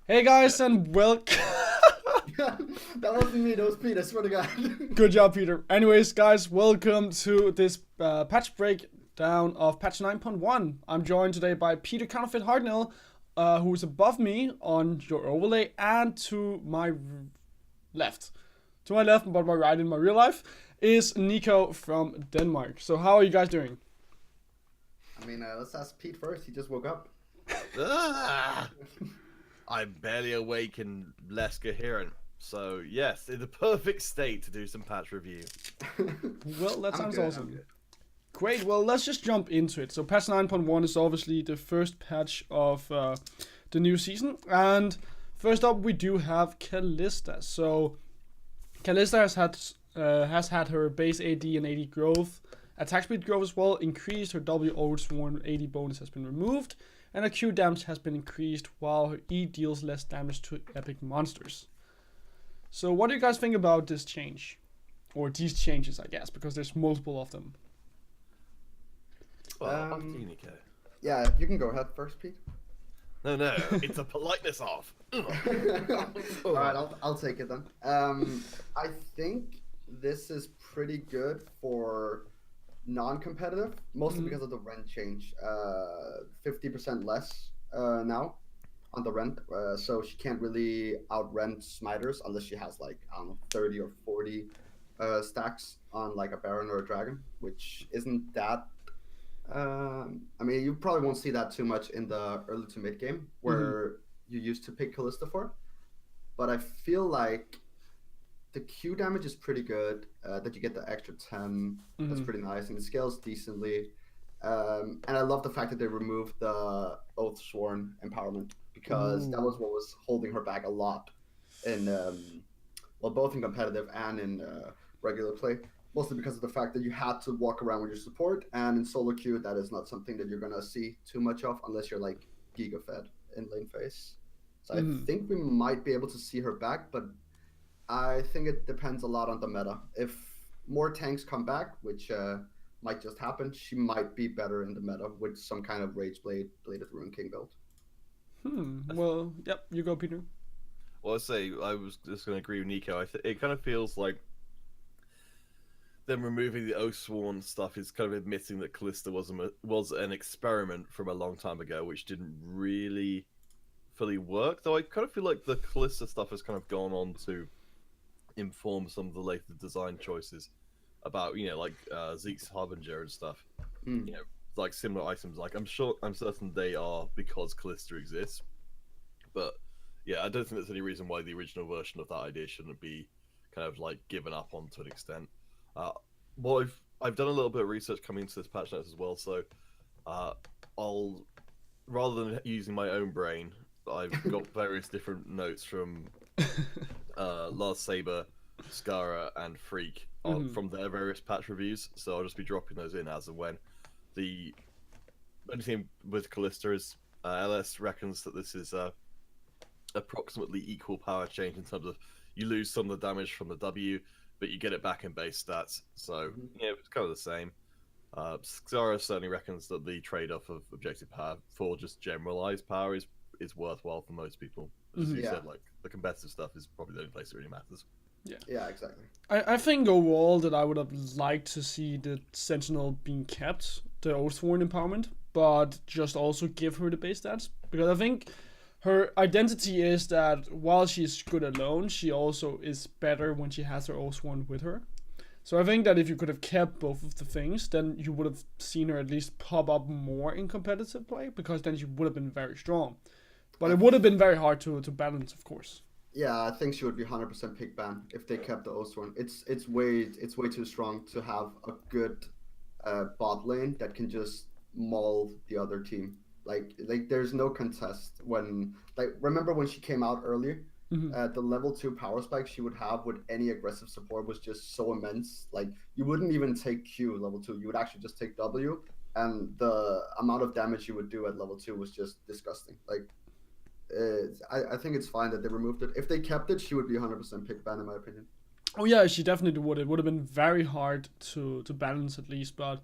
Hey guys, and welcome. That wasn't me, that was Pete, I swear to God. Good job, Peter. Anyways, guys, welcome to this patch breakdown of patch 9.1. I'm joined today by Peter Counterfeit Hartnell, who is above me on your overlay, and to my left. To my left, but my right in my real life, is Nico from Denmark. So how are you guys doing? Let's ask Pete first, he just woke up. Ah, I'm barely awake and less coherent. So, yes, in the perfect state to do some patch review. Well, that sounds awesome. Good. Great, well, let's just jump into it. So patch 9.1 is obviously the first patch of the new season. And first up, we do have Kalista. So Kalista has had her base AD and AD growth, attack speed growth as well, increased. Her W old sworn AD bonus has been removed, and her Q damage has been increased, while her E deals less damage to epic monsters. So what do you guys think about this change? Or these changes, I guess, because there's multiple of them. Well, after you, Nico. Yeah, you can go ahead first, Pete. No, it's a politeness off. Alright, I'll take it then. I think this is pretty good for non-competitive, mostly because of the rent change. 50% less now on the rent, so she can't really out-rent Smiters unless she has like, I don't know, 30 or 40 stacks on like a Baron or a Dragon, which isn't that... you probably won't see that too much in the early to mid game where you used to pick Kalista for, but I feel like the Q damage is pretty good, that you get the extra 10, that's pretty nice, and it scales decently. And I love the fact that they removed the Oath Sworn empowerment, because that was what was holding her back a lot in, both in competitive and in regular play. Mostly because of the fact that you had to walk around with your support, and in solo queue, that is not something that you're gonna see too much of unless you're like Giga fed in lane phase. So I think we might be able to see her back, but I think it depends a lot on the meta. If more tanks come back, which might just happen, she might be better in the meta with some kind of Rage Blade, Bladed Ruin King build. Well, yep, you go, Peter. Well, I was just going to agree with Nico. It kind of feels like them removing the Oathsworn stuff is kind of admitting that Kalista was an experiment from a long time ago, which didn't really fully work. Though I kind of feel like the Kalista stuff has kind of gone on to inform some of the later design choices about, like Zeke's Harbinger and stuff. Like similar items. Like I'm certain they are because Kalista exists. But yeah, I don't think there's any reason why the original version of that idea shouldn't be kind of like given up on to an extent. Well, I've done a little bit of research coming into this patch notes as well, so I'll, rather than using my own brain, I've got various different notes from Last Saber, Skara, and Freak from their various patch reviews, so I'll just be dropping those in as and when. The only thing with Kalista is LS reckons that this is approximately equal power change in terms of you lose some of the damage from the W, but you get it back in base stats, so yeah, it's kind of the same. Xara certainly reckons that the trade-off of objective power for just generalized power is worthwhile for most people. As you said, like the competitive stuff is probably the only place it really matters. Yeah, exactly. I think overall that I would have liked to see the Sentinel being kept, the Oathsworn empowerment, but just also give her the base stats, because I think her identity is that while she's good alone, she also is better when she has her Oathsworn with her. So I think that if you could have kept both of the things, then you would have seen her at least pop up more in competitive play, because then she would have been very strong. But it would have been very hard to balance, of course. Yeah, I think she would be 100% pick ban if they kept the Oathsworn. It's way too strong to have a good bot lane that can just maul the other team. Like there's no contest when, like, remember when she came out earlier? The level 2 power spike she would have with any aggressive support was just so immense. Like, you wouldn't even take Q level 2, you would actually just take W, and the amount of damage you would do at level 2 was just disgusting. Like, I think it's fine that they removed it. If they kept it, she would be 100% pick ban in my opinion. Oh yeah, she definitely would. It would have been very hard to balance at least, but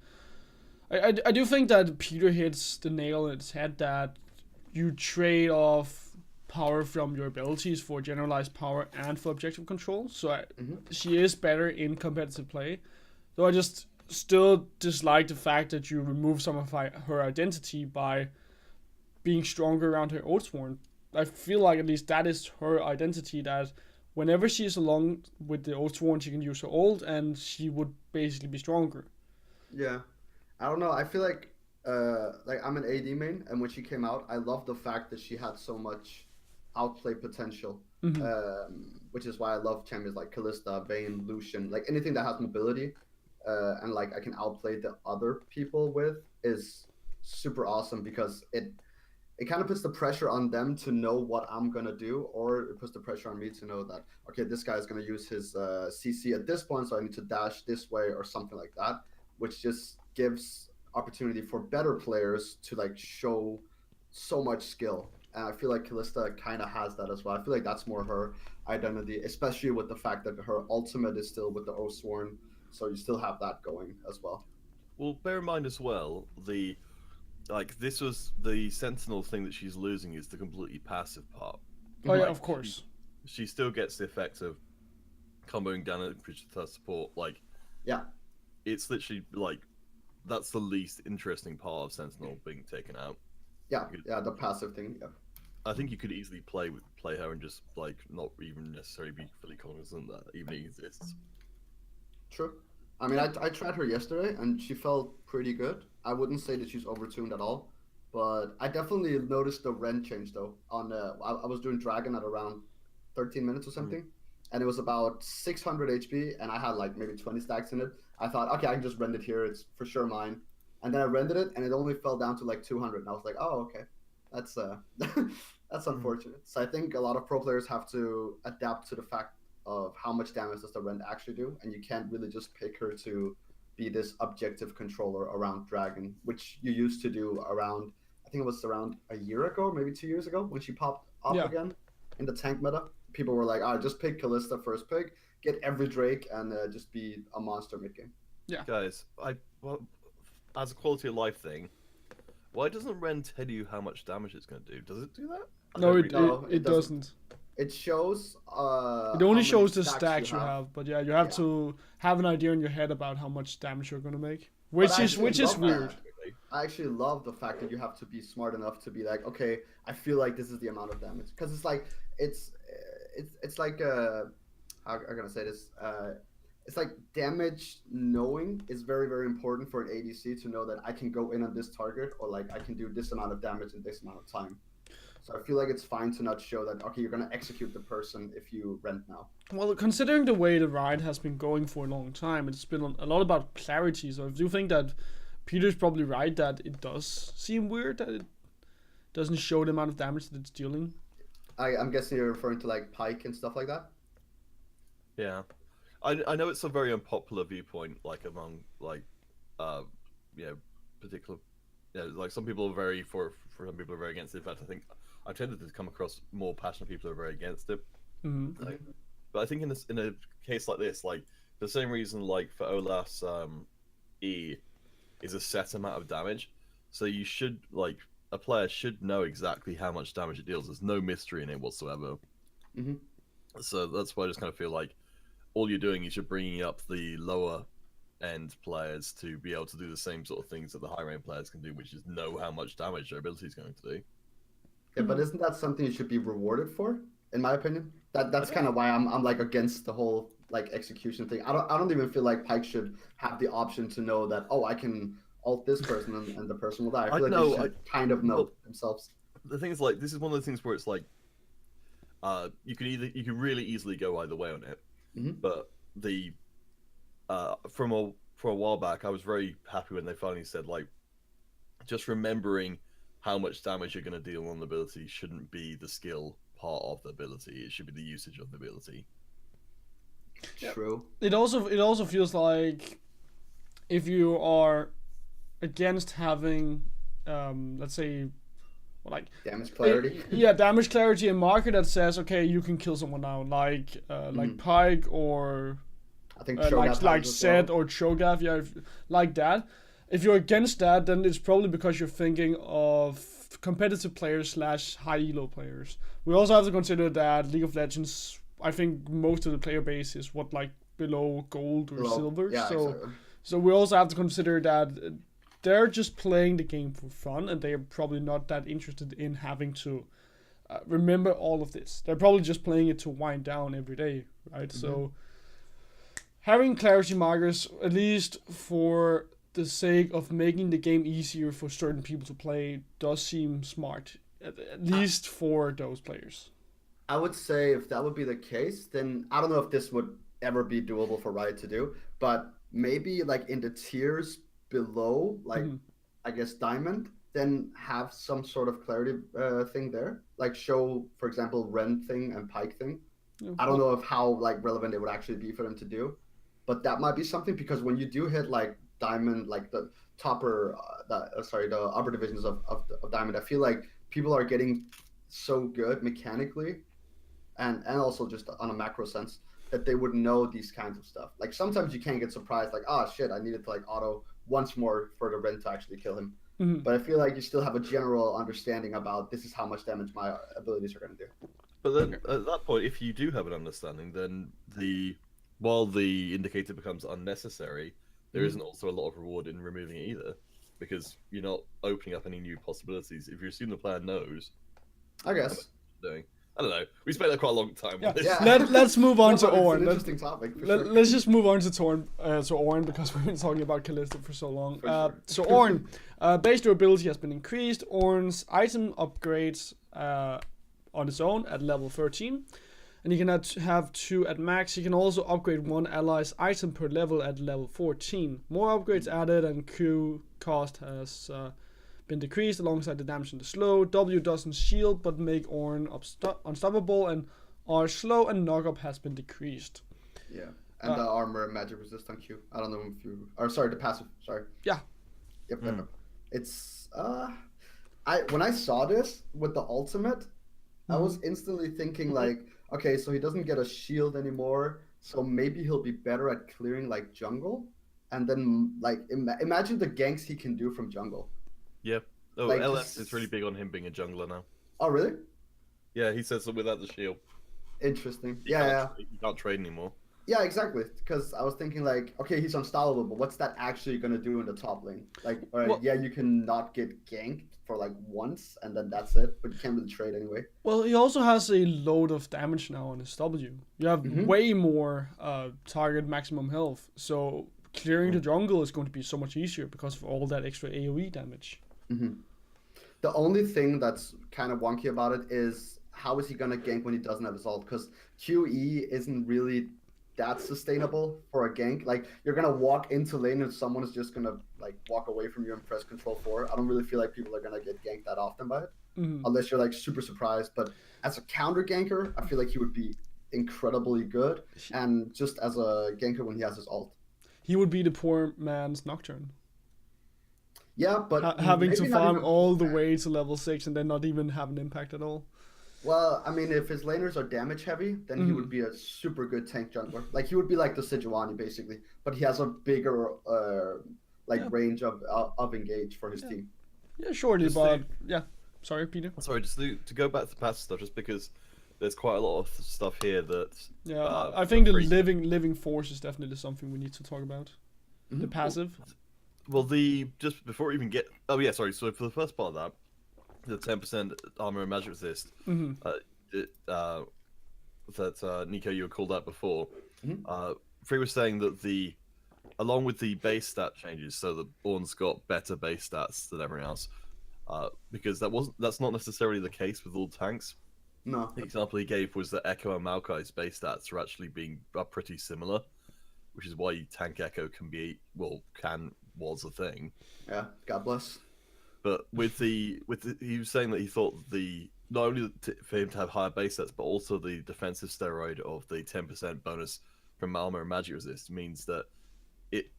I do think that Peter hits the nail on its head that you trade off power from your abilities for generalized power and for objective control. So she is better in competitive play. Though I just still dislike the fact that you remove some of her identity by being stronger around her Oathsworn. I feel like at least that is her identity, that whenever she is along with the Oathsworn, she can use her ult and she would basically be stronger. Yeah. I don't know. I feel like I'm an AD main, and when she came out, I loved the fact that she had so much outplay potential, which is why I love champions like Kalista, Vayne, Lucian, like anything that has mobility, and like I can outplay the other people with is super awesome, because it kind of puts the pressure on them to know what I'm gonna do, or it puts the pressure on me to know that, okay, this guy is gonna use his CC at this point, so I need to dash this way or something like that, which just gives opportunity for better players to like show so much skill. And I feel like Kalista kind of has that as well. I feel like that's more her identity, especially with the fact that her ultimate is still with the Oathsworn, so you still have that going as well. Well, bear in mind as well, this was the Sentinel thing that she's losing is the completely passive part. Oh yeah, of course. She still gets the effect of comboing down with her support. Like, yeah, it's literally like that's the least interesting part of Sentinel being taken out. Yeah, the passive thing. Yeah. I think you could easily play her and just like not even necessarily be fully cognizant that even exists. True. I mean, I tried her yesterday and she felt pretty good. I wouldn't say that she's overtuned at all, but I definitely noticed the rend change though. On I was doing Dragon at around 13 minutes or something, and it was about 600 HP, and I had like maybe 20 stacks in it. I thought, okay, I can just rend it here. It's for sure mine. And then I rendered it, and it only fell down to like 200. And I was like, oh, okay, that's that's unfortunate. So I think a lot of pro players have to adapt to the fact of how much damage does the rend actually do, and you can't really just pick her to be this objective controller around Dragon, which you used to do around, I think it was around a year ago, maybe 2 years ago, when she popped up again in the tank meta. People were like, just pick Kalista first pick, get every Drake, and just be a monster mid game. Yeah. Guys, as a quality of life thing, why doesn't Ren tell you how much damage it's going to do? Does it do that? No, it doesn't. It shows. It only shows the stacks you have, but yeah, you have to have an idea in your head about how much damage you're going to make, which is weird. I actually love the fact that you have to be smart enough to be like, okay, I feel like this is the amount of damage, because it's like it's like how can I say this? It's like damage knowing is very, very important for an ADC to know that I can go in on this target, or like I can do this amount of damage in this amount of time. So I feel like it's fine to not show that, okay, you're going to execute the person if you rent now. Well, considering the way the ride has been going for a long time, it's been a lot about clarity. So I do think that Peter's probably right that it does seem weird that it doesn't show the amount of damage that it's dealing. I'm guessing you're referring to like Pike and stuff like that? Yeah. I know it's a very unpopular viewpoint, like among like, particular, like some people are very for some people are very against it. In fact, I think I've tended to come across more passionate people who are very against it. Mm-hmm. But I think in a case like this, like the same reason, like for Olaf's E is a set amount of damage, so you should a player should know exactly how much damage it deals. There's no mystery in it whatsoever. Mm-hmm. So that's why I just kind of feel like all you're doing is you're bringing up the lower end players to be able to do the same sort of things that the high rank players can do, which is know how much damage their ability is going to do. Yeah, but isn't that something you should be rewarded for? In my opinion, that's kind of why I'm like against the whole like execution thing. I don't even feel like Pyke should have the option to know that, oh, I can ult this person and the person will die. I feel they should kind of know themselves. The thing is, like, this is one of the things where it's like, you can really easily go either way on it. Mm-hmm. But for a while back, I was very happy when they finally said, like, just remembering how much damage you're going to deal on the ability shouldn't be the skill part of the ability. It should be the usage of the ability. True. It also feels like if you are against having, let's say, like damage clarity. Damage clarity in market that says, okay, you can kill someone now, like Pyke or I think like Zed or Cho'Gath, like that. If you're against that, then it's probably because you're thinking of competitive players / high elo players. We also have to consider that League of Legends, I think most of the player base is like below gold or silver. Yeah, so exactly. so we also have to consider that they're just playing the game for fun, and they are probably not that interested in having to remember all of this. They're probably just playing it to wind down every day, right? So having clarity markers, at least for the sake of making the game easier for certain people to play, does seem smart, at least for those players. I would say if that would be the case, then I don't know if this would ever be doable for Riot to do, but maybe like in the tiers below, like I guess Diamond, then have some sort of clarity thing there, like show, for example, Ren thing and Pike thing. I don't know if how like relevant it would actually be for them to do, but that might be something, because when you do hit like Diamond, like the topper, the upper divisions of Diamond, I feel like people are getting so good mechanically, and also just on a macro sense, that they would know these kinds of stuff. Like sometimes you can get surprised, like, oh shit, I needed to like auto once more for the Ren to actually kill him. But I feel like you still have a general understanding about this is how much damage my abilities are going to do. But then at that point, if you do have an understanding, then while the indicator becomes unnecessary, there isn't also a lot of reward in removing it either, because you're not opening up any new possibilities. If you assume the player knows, I guess. Doing. I don't know. We spent quite a long time on this. Let's move on to Oren. Interesting topic. Let's just move on to Oren, because we've been talking about Kalista for so long. So Oren, base durability has been increased. Oren's item upgrades on its own at level 13, and you can have 2 at max. You can also upgrade 1 ally's item per level at level 14. More upgrades added, and Q cost has been decreased alongside the damage and the slow. W doesn't shield but make Oren unstoppable, and R slow and knockup has been decreased. Yeah, and the armor and magic resist on Q. I don't know if you... Or sorry, the passive. Sorry. Yeah. Yep. It's... when I saw this with the ultimate, I was instantly thinking like, okay, so he doesn't get a shield anymore, so maybe he'll be better at clearing like jungle, and then like imagine the ganks he can do from jungle. Yeah. Oh, like, LS is really big on him being a jungler now. Oh, really? Yeah, he says that without the shield. Interesting. He can't trade anymore. Yeah, exactly. Because I was thinking like, okay, he's unstoppable, but what's that actually gonna do in the top lane? Like, all right, you can not get ganked for like once, and then that's it. But you can't really trade anyway. Well, he also has a load of damage now on his W. You have way more target maximum health, so clearing the jungle is going to be so much easier because of all that extra AoE damage. The only thing that's kind of wonky about it is how is he gonna gank when he doesn't have his ult? Because QE isn't really that sustainable for a gank. Like, you're gonna walk into lane and someone is just gonna like walk away from you and press Control 4. I don't really feel like people are gonna get ganked that often by it, unless you're like super surprised. But as a counter ganker, I feel like he would be incredibly good, and just as a ganker when he has his ult, he would be the poor man's Nocturne. Yeah, but having to farm all the way to level 6 and then not even have an impact at all. Well, I mean, if his laners are damage heavy, then he would be a super good tank jungler. Like, he would be like the Sejuani, basically. But he has a bigger range of engage for his team. Yeah, surely, but... Yeah, sorry, Peter. Sorry, just to go back to the passive stuff, just because there's quite a lot of stuff here that... Yeah, I think the living force is definitely something we need to talk about. The passive. Well, just before we even get... Oh, yeah, sorry. So for the first part of that, the 10% armor and magic resist that Nico, you had called out before, Free was saying that along with the base stat changes, so that Ornn's got better base stats than everyone else, because that's not necessarily the case with all tanks. No. The example he gave was that Echo and Maokai's base stats are actually are pretty similar, which is why tank Echo was a thing. Yeah, God bless. But he was saying that he thought not only for him to have higher base stats, but also the defensive steroid of the 10% bonus from armor and magic resist means that it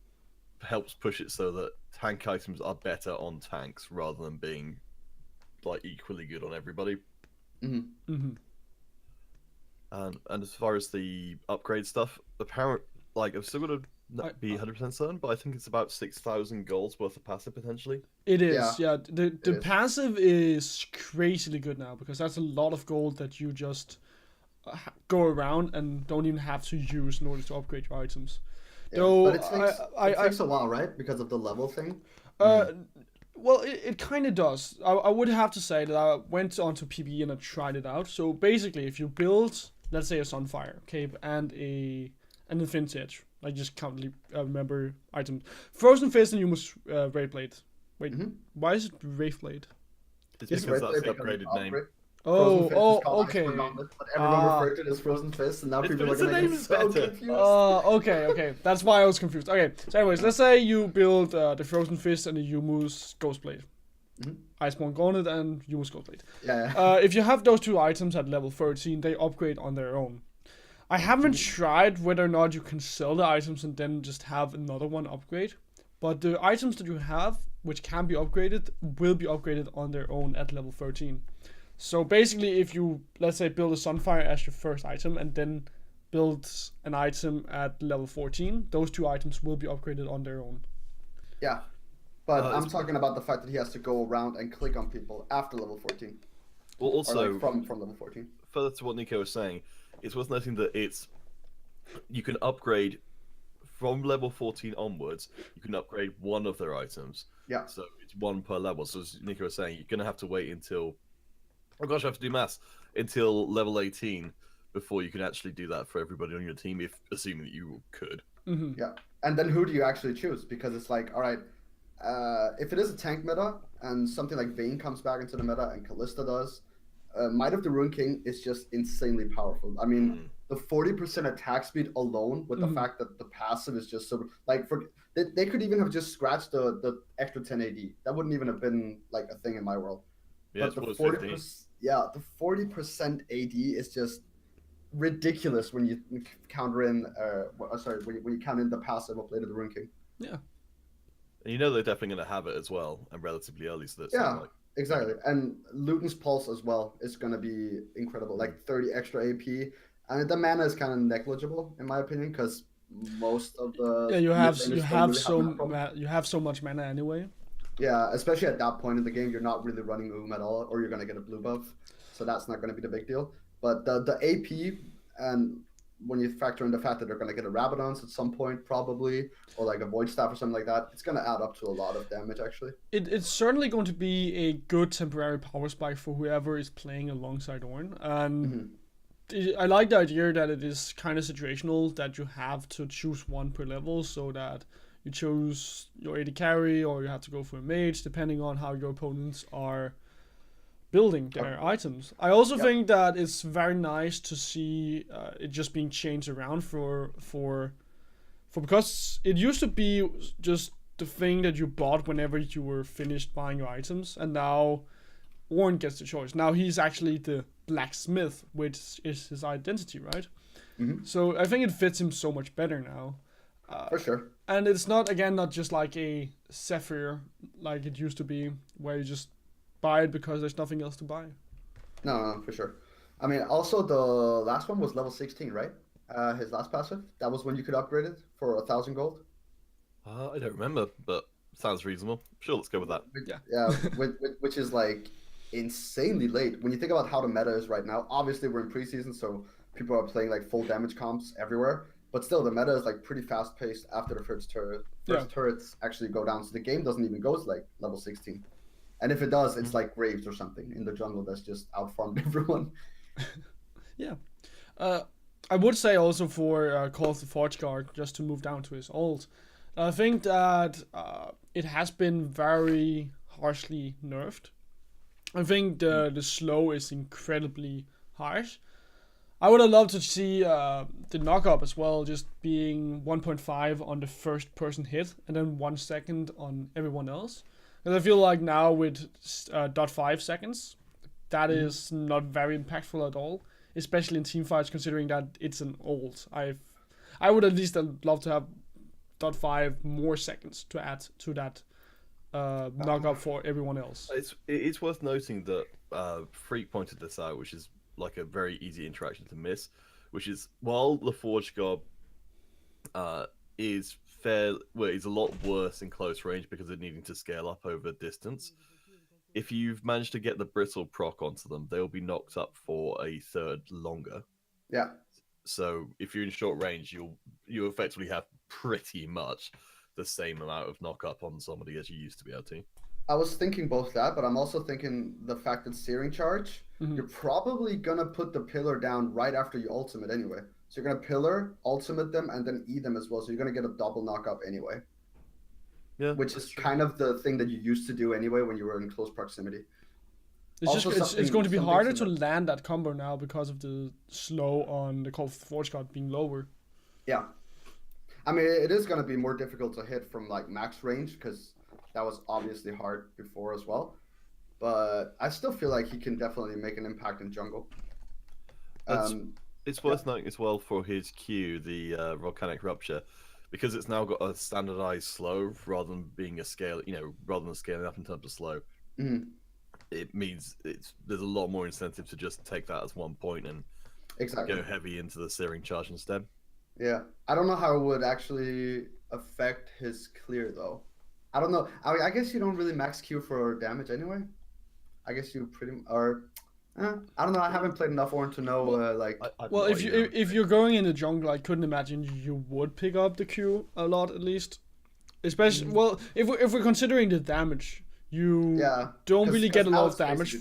helps push it so that tank items are better on tanks rather than being like equally good on everybody. And as far as the upgrade stuff, I've still got to not be 100% certain, but I think it's about 6,000 goals worth of passive potentially. It is, Yeah. The passive is crazily good now because that's a lot of gold that you just go around and don't even have to use in order to upgrade your items. Yeah, Though but it takes a while, right? Because of the level thing. Well, it kind of does. I would have to say that I went onto PvE and I tried it out. So basically, if you build, let's say, a Sunfire Cape and an Infinity Edge, I just can't remember items. Frozen Fist and Humus Wraith Blade. Wait, why is it Wraith Blade? It's because that's the upgraded name. Okay. But everyone referred to it as Frozen Fist, and now people are going to get so confused. Okay. That's why I was confused. Okay, so anyways, let's say you build the Frozen Fist and the Humus Ghost Blade. Iceborne Gauntlet and Humus Ghost Blade. Yeah. If you have those two items at level 13, they upgrade on their own. I haven't tried whether or not you can sell the items and then just have another one upgrade. But the items that you have, which can be upgraded, will be upgraded on their own at level 13. So basically, if you, let's say, build a Sunfire as your first item and then build an item at level 14, those two items will be upgraded on their own. Yeah, but I'm talking about the fact that he has to go around and click on people after level 14. Well, also, or like from level 14. Further to what Nico was saying, it's worth noting that you can upgrade from level 14 onwards. You can upgrade one of their items. Yeah. So it's one per level. So as Nico was saying, you're going to have to wait until... Oh gosh, I have to do maths. Until level 18 before you can actually do that for everybody on your team, if assuming that you could. Yeah, and then who do you actually choose? Because it's like, all right, if it is a tank meta and something like Vayne comes back into the meta and Callista does, Might of the Rune King is just insanely powerful. I mean, the 40% attack speed alone, with the fact that the passive is just so like they could even have just scratched the extra 10 AD. That wouldn't even have been like a thing in my world. Yeah, but the 40% AD is just ridiculous when you counter in when you count in the passive of Blade of the Rune King. Yeah. And you know they're definitely going to have it as well, and relatively early, so that's exactly. And Luton's Pulse as well is going to be incredible, like 30 extra AP, and the mana is kind of negligible in my opinion because most of the you have so much mana anyway. Yeah, especially at that point in the game, you're not really running at all, or you're going to get a blue buff, so that's not going to be the big deal. But the AP, and when you factor in the fact that they're going to get a Rabadons at some point, probably, or like a Void Staff or something like that, it's going to add up to a lot of damage, actually. It's certainly going to be a good temporary power spike for whoever is playing alongside Ornn. And I like the idea that it is kind of situational, that you have to choose one per level, so that you choose your AD carry, or you have to go for a mage, depending on how your opponents are building their items. I also think that it's very nice to see it just being changed around for because it used to be just the thing that you bought whenever you were finished buying your items, and now Ornn gets the choice. Now he's actually the blacksmith, which is his identity, right? So I think it fits him so much better now. For sure. And it's not just like a Zephyr like it used to be, where you just buy it because there's nothing else to buy. No, for sure. I mean, also the last one was level 16, right? His last passive. That was when you could upgrade it for 1,000 gold. I don't remember, but sounds reasonable. Sure, let's go with that. Yeah, which is like insanely late when you think about how the meta is right now. Obviously, we're in preseason, so people are playing like full damage comps everywhere. But still, the meta is like pretty fast paced after the first turrets actually go down. So the game doesn't even go to like level 16. And if it does, it's like Graves or something in the jungle that's just outfarmed everyone. Yeah. I would say also for Call of the Forge Guard, just to move down to his ult, I think that it has been very harshly nerfed. I think the slow is incredibly harsh. I would have loved to see the knock-up as well, just being 1.5 on the first person hit, and then 1 second on everyone else. Because I feel like now with 0.5 seconds, that is not very impactful at all, especially in teamfights, considering that it's an ult. I would at least love to have 0.5 more seconds to add to that knock-up for everyone else. It's worth noting that Freak pointed this out, which is like a very easy interaction to miss, which is while the Forge God is he's a lot worse in close range because of needing to scale up over distance. If you've managed to get the brittle proc onto them, they'll be knocked up for a third longer. Yeah. So if you're in short range, you effectively have pretty much the same amount of knock up on somebody as you used to be able to. I was thinking both that, but I'm also thinking the fact that Searing Charge, you're probably gonna put the pillar down right after you ultimate anyway. So you're gonna pillar, ultimate them, and then E them as well. So you're gonna get a double knock up anyway. Yeah, which is kind of the thing that you used to do anyway when you were in close proximity. It's going to be harder to land that combo now because of the slow on the Call of Forge God being lower. Yeah. I mean, it is going to be more difficult to hit from like max range because that was obviously hard before as well. But I still feel like he can definitely make an impact in jungle. It's worth noting as well for his Q, the Volcanic Rupture, because it's now got a standardized slow rather than being a scale, rather than scaling up in terms of slow. Mm-hmm. It means there's a lot more incentive to just take that as one point and go heavy into the Searing Charge instead. Yeah, I don't know how it would actually affect his clear though. I don't know. I guess you don't really max Q for damage anyway. I guess you I don't know. I haven't played enough Ornn to know. If you're going in the jungle, I couldn't imagine you would pick up the Q a lot at least. Especially if we're considering the damage, you don't really get a lot of damage.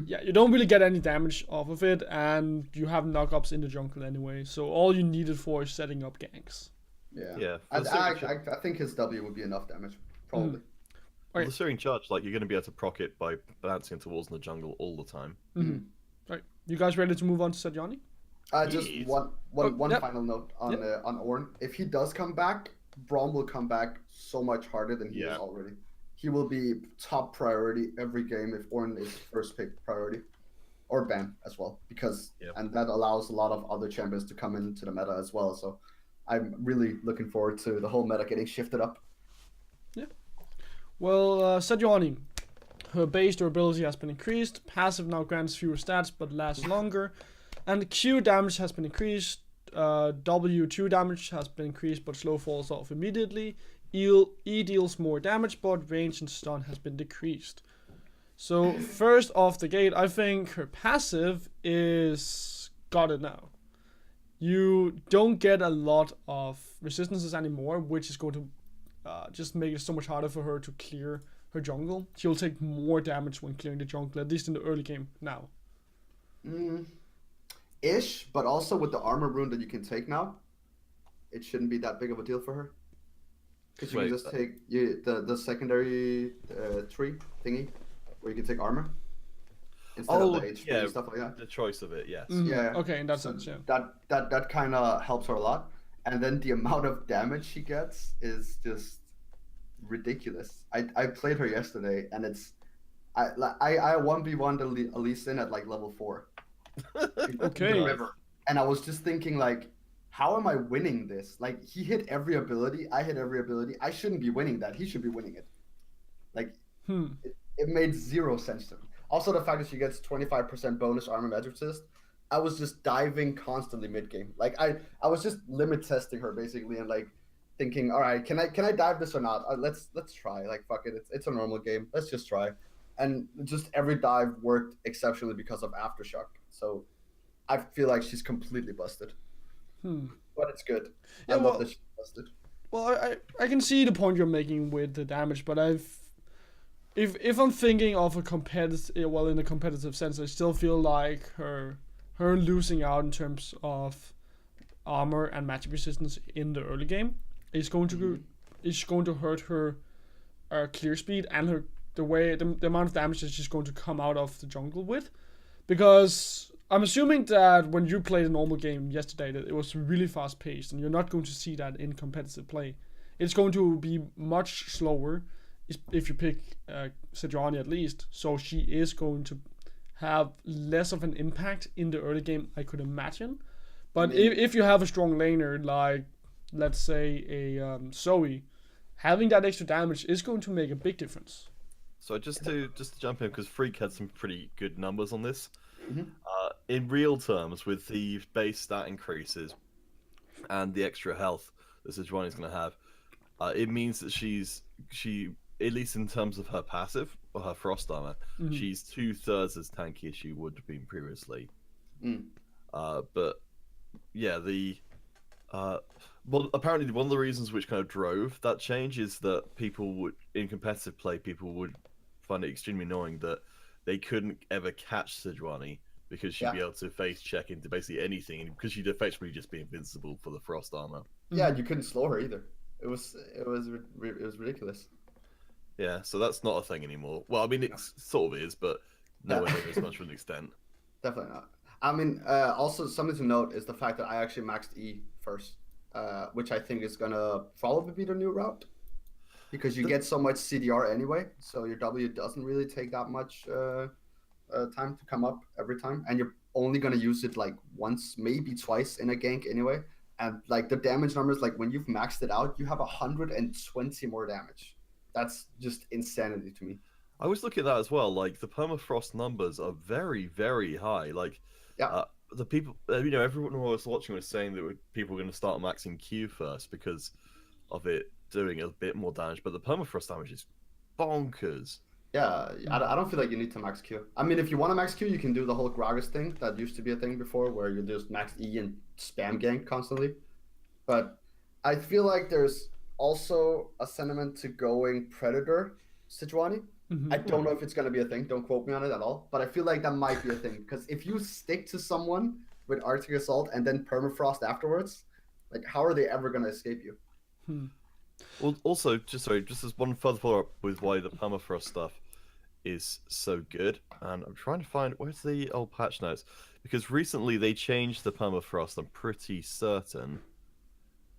Yeah, you don't really get any damage off of it, and you have knockups in the jungle anyway. So all you need it for is setting up ganks. Yeah. I think his W would be enough damage, probably. Well, the Searing Charge, you're going to be able to proc it by bouncing into walls in the jungle all the time. Mm-hmm. Right, you guys ready to move on to Sejuani? Just one final note on Ornn. If he does come back, Braum will come back so much harder than he is already. He will be top priority every game if Ornn is first pick priority, or ban as well, and that allows a lot of other champions to come into the meta as well. So I'm really looking forward to the whole meta getting shifted up. Yeah. Well, Sejuani, her base durability has been increased, passive now grants fewer stats but lasts longer, and Q damage has been increased, W2 damage has been increased but slow falls off immediately, E deals more damage but range and stun has been decreased. So first off the gate, I think her passive is got it now. You don't get a lot of resistances anymore, which is going to just make it so much harder for her to clear her jungle. She'll take more damage when clearing the jungle, at least in the early game now. Ish, but also with the armor rune that you can take now, it shouldn't be that big of a deal for her. Because you can just take the secondary tree thingy, where you can take armor. Instead of the HP and stuff like that. The choice of it, yes. Yeah. Okay, in that sense, yeah. That kind of helps her a lot. And then the amount of damage she gets is just ridiculous. I played her yesterday, and I 1v1'd Elise in at level 4. Okay. And I was just thinking how am I winning this? He hit every ability, I hit every ability. I shouldn't be winning that. He should be winning it. It made zero sense to me. Also, the fact that she gets 25% bonus armor magic resist. I was just diving constantly mid game. I was just limit testing her basically and thinking, all right, can I dive this or not? Let's try. Fuck it, it's a normal game. Let's just try. And just every dive worked exceptionally because of Aftershock. So I feel like she's completely busted. But it's good. I love that she's busted. Well, I can see the point you're making with the damage, but if I'm thinking of a competitive, in a competitive sense, I still feel like her losing out in terms of armor and magic resistance in the early game is going to hurt her clear speed and the amount of damage that she's going to come out of the jungle with, because I'm assuming that when you played a normal game yesterday that it was really fast paced, and you're not going to see that in competitive play. It's going to be much slower if you pick Sejuani at least, so she is going to have less of an impact in the early game, I could imagine. But if you have a strong laner like, let's say, a Zoe, having that extra damage is going to make a big difference. So just to jump in, because Freak had some pretty good numbers on this. In real terms, with the base stat increases and the extra health that Sejuani is going to have, it means that she at least in terms of her passive or her frost armor, she's 2/3 as tanky as she would have been previously. But yeah, well, apparently one of the reasons which kind of drove that change is that in competitive play, people would find it extremely annoying that they couldn't ever catch Sejuani because she'd be able to face check into basically anything, and because she'd effectively just be invincible for the frost armor. Yeah, and you couldn't slow her either. It was ridiculous. Yeah, so that's not a thing anymore. Well, I mean, it sort of is, but nowhere near as much of an extent. Definitely not. I mean, also something to note is the fact that I actually maxed E first, which I think is gonna probably be the new route, because you get so much CDR anyway, so your W doesn't really take that much time to come up every time, and you're only gonna use it like once, maybe twice in a gank anyway. And like the damage numbers, like when you've maxed it out, you have 120 more damage. That's just insanity to me. I was looking at that as well. Like the permafrost numbers are very, very high. Like, the people, everyone who was watching was saying that people were going to start maxing Q first because of it doing a bit more damage. But the permafrost damage is bonkers. Yeah, I don't feel like you need to max Q. I mean, if you want to max Q, you can do the whole Gragas thing that used to be a thing before, where you just max E and spam gank constantly. But I feel like there's also a sentiment to going Predator Sejuani. I don't know if it's going to be a thing. Don't quote me on it at all. But I feel like that might be a thing. Because if you stick to someone with Arctic Assault and then Permafrost afterwards, like, how are they ever going to escape you? Well, also, just as one further follow-up with why the permafrost stuff is so good. And I'm trying to find, where's the old patch notes? Because recently they changed the permafrost, I'm pretty certain,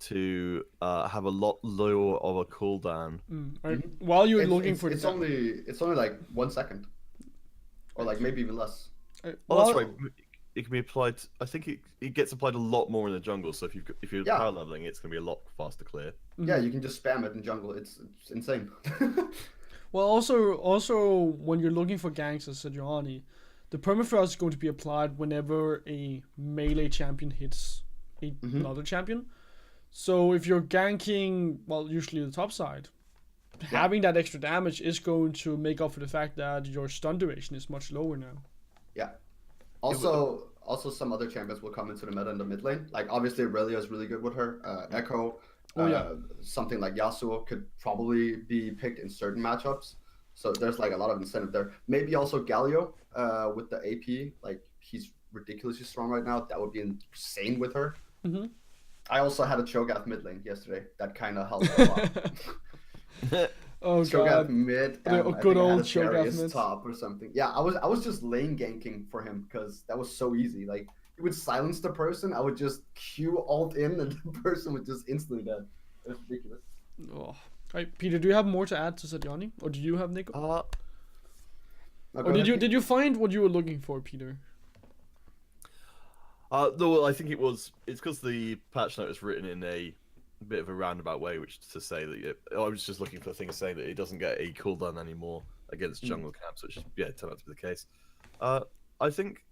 to have a lot lower of a cooldown. While you're looking for it's only like 1 second, or like maybe even less. That's right. It can be applied. I think it gets applied a lot more in the jungle. So if you're power leveling, it's gonna be a lot faster clear. Yeah, you can just spam it in jungle. It's insane. Well, also when you're looking for ganks as Sejuani, the permafrost is going to be applied whenever a melee champion hits another champion. So if you're ganking, well, usually the top side, having that extra damage is going to make up for the fact that your stun duration is much lower now. Yeah. Also, some other champions will come into the meta in the mid lane. Like, obviously, Aurelia is really good with her. Echo, something like Yasuo could probably be picked in certain matchups. So there's like a lot of incentive there. Maybe also Galio with the AP. Like, he's ridiculously strong right now. That would be insane with her. I also had a Cho'Gath mid lane yesterday. That kind of helped a lot. Cho'Gath mid, and a good old Cho'Gath mid top or something. Yeah, I was just lane ganking for him because that was so easy. Like, he would silence the person, I would just Q ult in, and the person would just instantly dead. It was ridiculous. Oh. Right, Peter, do you have more to add to Sejuani, or do you have Nico? Or did you find what you were looking for, Peter? No, I think it's because the patch note is written in a bit of a roundabout way, which is to say that I was just looking for things saying that it doesn't get a cooldown anymore against jungle camps, which turned out to be the case. I think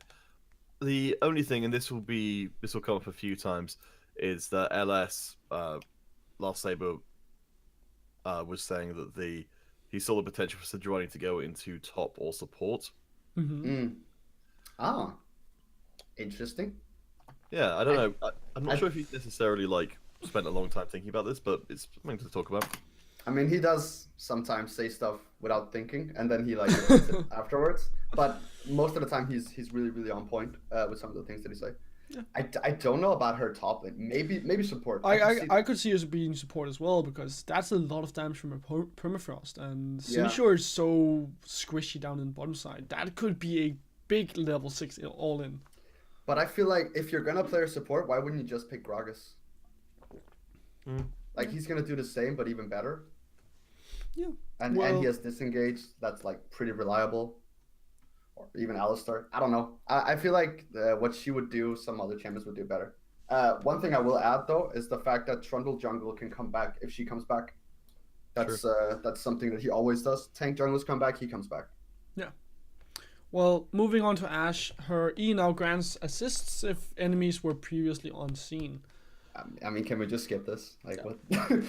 the only thing, and this will come up a few times, is that LS Last Saber was saying that he saw the potential for Sejuani to go into top or support. Ah, interesting. Yeah, I don't know. I'm not sure if he necessarily spent a long time thinking about this, but it's something to talk about. I mean, he does sometimes say stuff without thinking, and then he repeats it afterwards. But most of the time, he's really, really on point with some of the things that he say. Yeah. I don't know about her top lane. Maybe support. I could see her being support as well, because that's a lot of damage from her permafrost, and Sinishore is so squishy down in the bottom side. That could be a big level 6 all in. But I feel like if you're gonna play her support, why wouldn't you just pick Gragas? Like, he's gonna do the same, but even better. Yeah. And he has disengage. That's pretty reliable. Or even Alistar. I don't know. I feel like what she would do, some other champions would do better. One thing I will add though is the fact that Trundle jungle can come back if she comes back. That's something that he always does. Tank junglers come back, he comes back. Yeah. Well, moving on to Ashe, her E now grants assists if enemies were previously unseen. I mean, can we just skip this? Like what?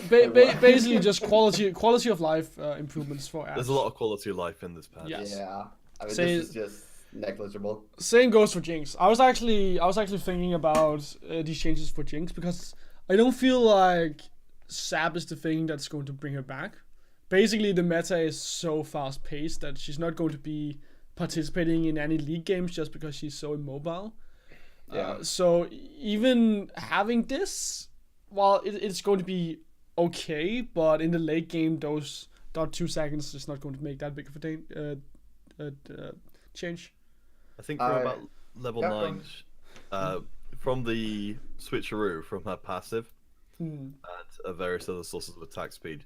Basically, just quality of life improvements for apps. There's a lot of quality of life in this patch. Yes. Yeah. I mean, Say- this is just negligible. Same goes for Jinx. I was actually thinking about these changes for Jinx because I don't feel like Sap is the thing that's going to bring her back. Basically, the meta is so fast paced that she's not going to be participating in any league games just because she's so immobile. Yeah. So even having this, well, it's going to be okay, but in the late game, those 2 seconds is not going to make that big of a change. I think for about level 9, from the switcheroo from her passive and various other sources of attack speed,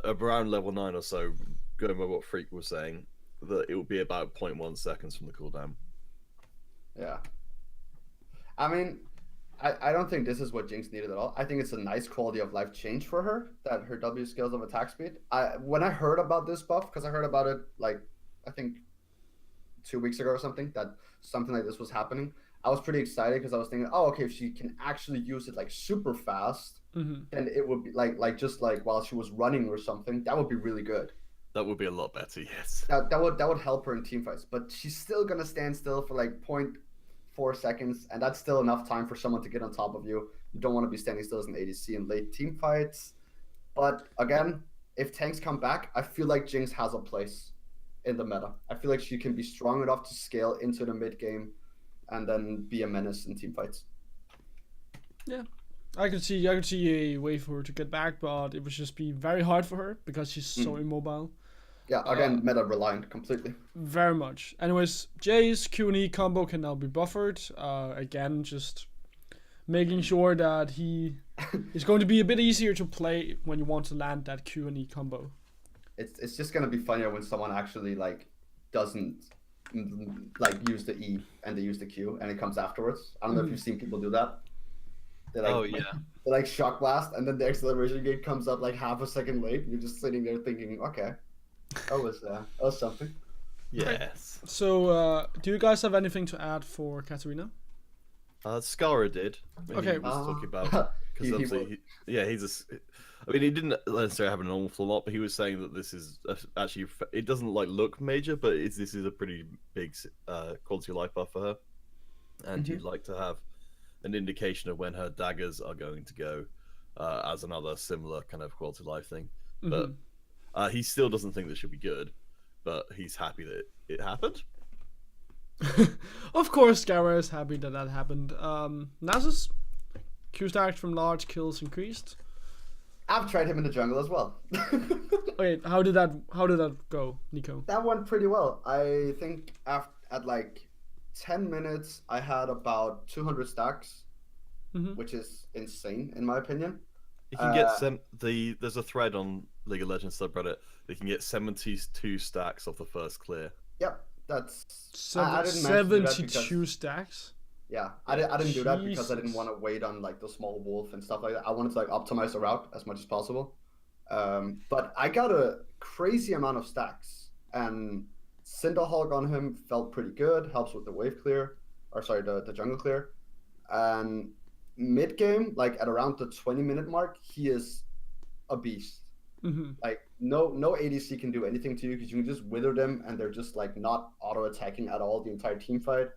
around level 9 or so, going by what Freak was saying, that it would be about 0.1 seconds from the cooldown. Yeah. I mean, I don't think this is what Jinx needed at all. I think it's a nice quality of life change for her, that her W skills of attack speed. When I heard about this buff, because I heard about it, like, I think 2 weeks ago or something, that something like this was happening, I was pretty excited because I was thinking, oh, okay, if she can actually use it, like, super fast, then it would be, like just, like, while she was running or something, that would be really good. That would be a lot better, yes. That would help her in teamfights, but she's still going to stand still for, like, 0.4 seconds, and that's still enough time for someone to get on top of you. You don't want to be standing still as an ADC in late team fights. But again, if tanks come back, I feel like Jinx has a place in the meta. I feel like she can be strong enough to scale into the mid game and then be a menace in team fights. Yeah, I could see a way for her to get back, but it would just be very hard for her because she's so immobile. Yeah, again, meta reliant completely. Very much. Anyways, Jay's Q and E combo can now be buffered. Again, just making sure that he is going to be a bit easier to play when you want to land that Q and E combo. It's just gonna be funnier when someone actually like doesn't like use the E and they use the Q and it comes afterwards. I don't know if you've seen people do that. They like, they like shock blast and then the acceleration gate comes up like half a second late. And you're just sitting there thinking, okay, that was something. Yes. So, do you guys have anything to add for Katarina? Skara did. Okay. He was talking about because obviously, I mean, he didn't necessarily have an awful lot, but he was saying that this is actually it doesn't like look major, but this is a pretty big quality of life buff for her, and you'd like to have an indication of when her daggers are going to go, as another similar kind of quality of life thing. But he still doesn't think this should be good, but he's happy that it happened. Of course, Skara is happy that happened. Nasus, Q stacked from large kills increased. I've tried him in the jungle as well. Wait, how did that go, Nico? That went pretty well. I think at like 10 minutes, I had about 200 stacks, which is insane in my opinion. You can get there's a thread on League of Legends subreddit. They can get 72 stacks off the first clear. Yep, that's 72 stacks. Yeah, I didn't do that because I didn't want to wait on like the small wolf and stuff like that. I wanted to like optimize the route as much as possible. But I got a crazy amount of stacks, and Cinderhulk on him felt pretty good. Helps with the wave clear, or sorry, the jungle clear. And mid game, like at around the 20-minute mark, he is a beast. Like no ADC can do anything to you because you can just wither them and they're just like not auto attacking at all the entire team fight.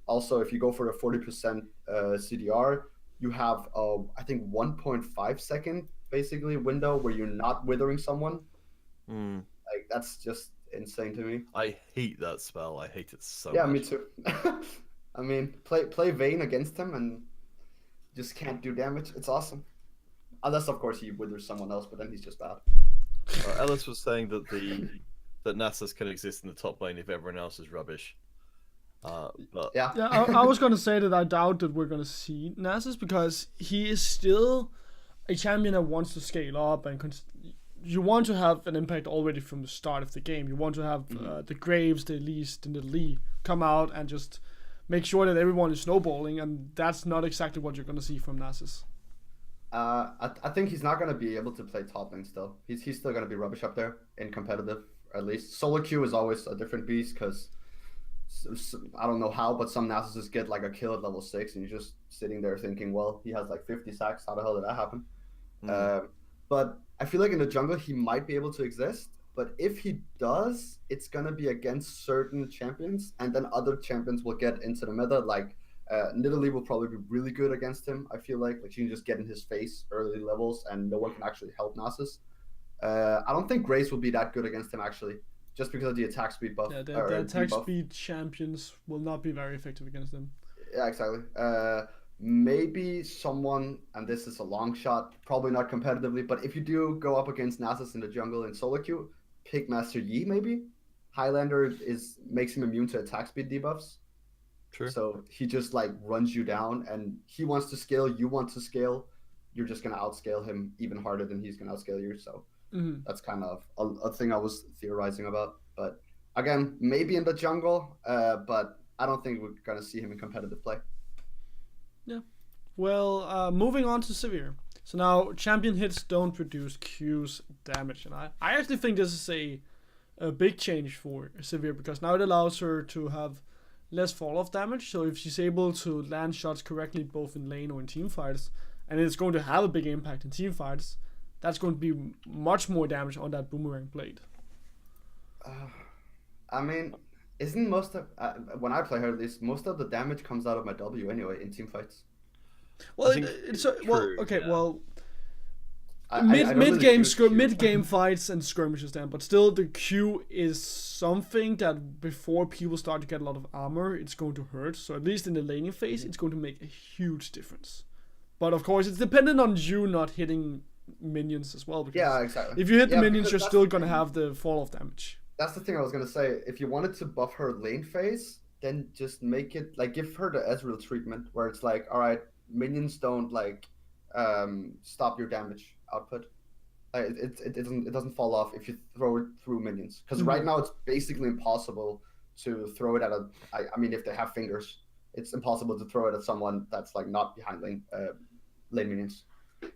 Also, if you go for a 40% CDR, you have I think 1.5 second basically window where you're not withering someone. Like that's just insane to me. I hate that spell. I hate it so much. Yeah, me too. I mean, play Vayne against him and just can't do damage. It's awesome. Unless, of course, he withers someone else, but then he's just bad. Ellis was saying that that Nasus can exist in the top lane if everyone else is rubbish. But yeah, I was gonna say that I doubt that we're gonna see Nasus because he is still a champion that wants to scale up and you want to have an impact already from the start of the game. You want to have the Graves, the Elise, and the Lee come out and just make sure that everyone is snowballing, and that's not exactly what you're gonna see from Nasus. I think he's not going to be able to play top lane still. He's still going to be rubbish up there in competitive, at least. Solo queue is always a different beast because I don't know how, but some Nasus just get like a kill at level 6, and you're just sitting there thinking, well, he has like 50 sacks. How the hell did that happen? But I feel like in the jungle he might be able to exist. But if he does, it's gonna be against certain champions, and then other champions will get into the meta. Like Nidalee will probably be really good against him. I feel like you can just get in his face early levels, and no one can actually help Nasus. I don't think Grace will be that good against him actually, just because of the attack speed buff. Yeah, the attack speed champions will not be very effective against them. Yeah, exactly. Maybe someone, and this is a long shot, probably not competitively, but if you do go up against Nasus in the jungle in solo queue, pick Master Yi maybe. Highlander makes him immune to attack speed debuffs. True. So he just like runs you down, and he wants to scale, you want to scale. You're just gonna outscale him even harder than he's gonna outscale you. So that's kind of a thing I was theorizing about. But again, maybe in the jungle, but I don't think we're gonna see him in competitive play. Yeah. Well, moving on to Severe. So now champion hits don't reduce Q's damage, and I actually think this is a big change for Severe, because now it allows her to have less fall off damage. So if she's able to land shots correctly both in lane or in team fights, and it's going to have a big impact in team fights, that's going to be much more damage on that boomerang blade. I mean, isn't most of when I play her, at least most of the damage comes out of my W anyway in team fights. Well, mid game fights and skirmishes then, but still the Q is something that before people start to get a lot of armor, it's going to hurt. So at least in the laning phase, it's going to make a huge difference. But of course, it's dependent on you not hitting minions as well. Yeah, exactly. If you hit the minions, you're still going to have the fall off damage. That's the thing I was going to say. If you wanted to buff her lane phase, then just make it, like, give her the Ezreal treatment, where it's like, all right, minions don't, like, stop your damage output. It doesn't fall off if you throw it through minions. Because right now it's basically impossible to throw it at I mean, if they have fingers, it's impossible to throw it at someone that's, like, not behind lane minions.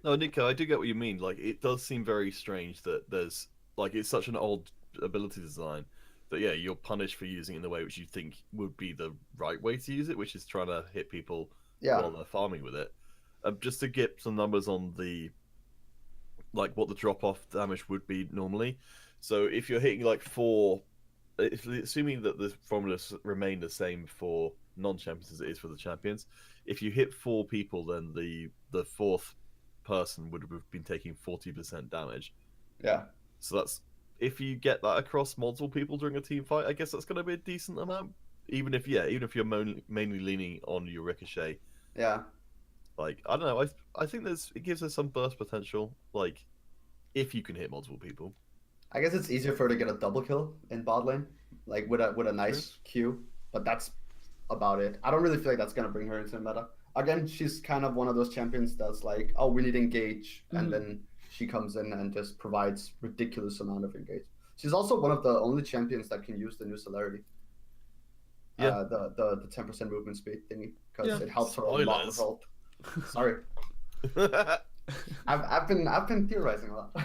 No, Nico, I do get what you mean. Like, it does seem very strange that there's, like, it's such an old ability design that, yeah, you're punished for using it in the way which you think would be the right way to use it, which is trying to hit people while they're farming with it. Just to get some numbers on the, like, what the drop-off damage would be normally. So if you're hitting, like, assuming that the formulas remain the same for non-champions as it is for the champions, if you hit 4 people, then the fourth person would have been taking 40% damage. Yeah. So that's, if you get that across multiple people during a team fight, I guess that's going to be a decent amount. Even if you're mainly leaning on your ricochet. Yeah. Like, I don't know. I think it gives us some burst potential. Like, if you can hit multiple people. I guess it's easier for her to get a double kill in bot lane, like with a nice Q. But that's about it. I don't really feel like that's gonna bring her into the meta. Again, she's kind of one of those champions that's like, oh, we need engage, and then she comes in and just provides ridiculous amount of engage. She's also one of the only champions that can use the new celerity. Yeah. The 10% movement speed thingy, because it helps her a lot with ult. Sorry. I've been theorizing a lot.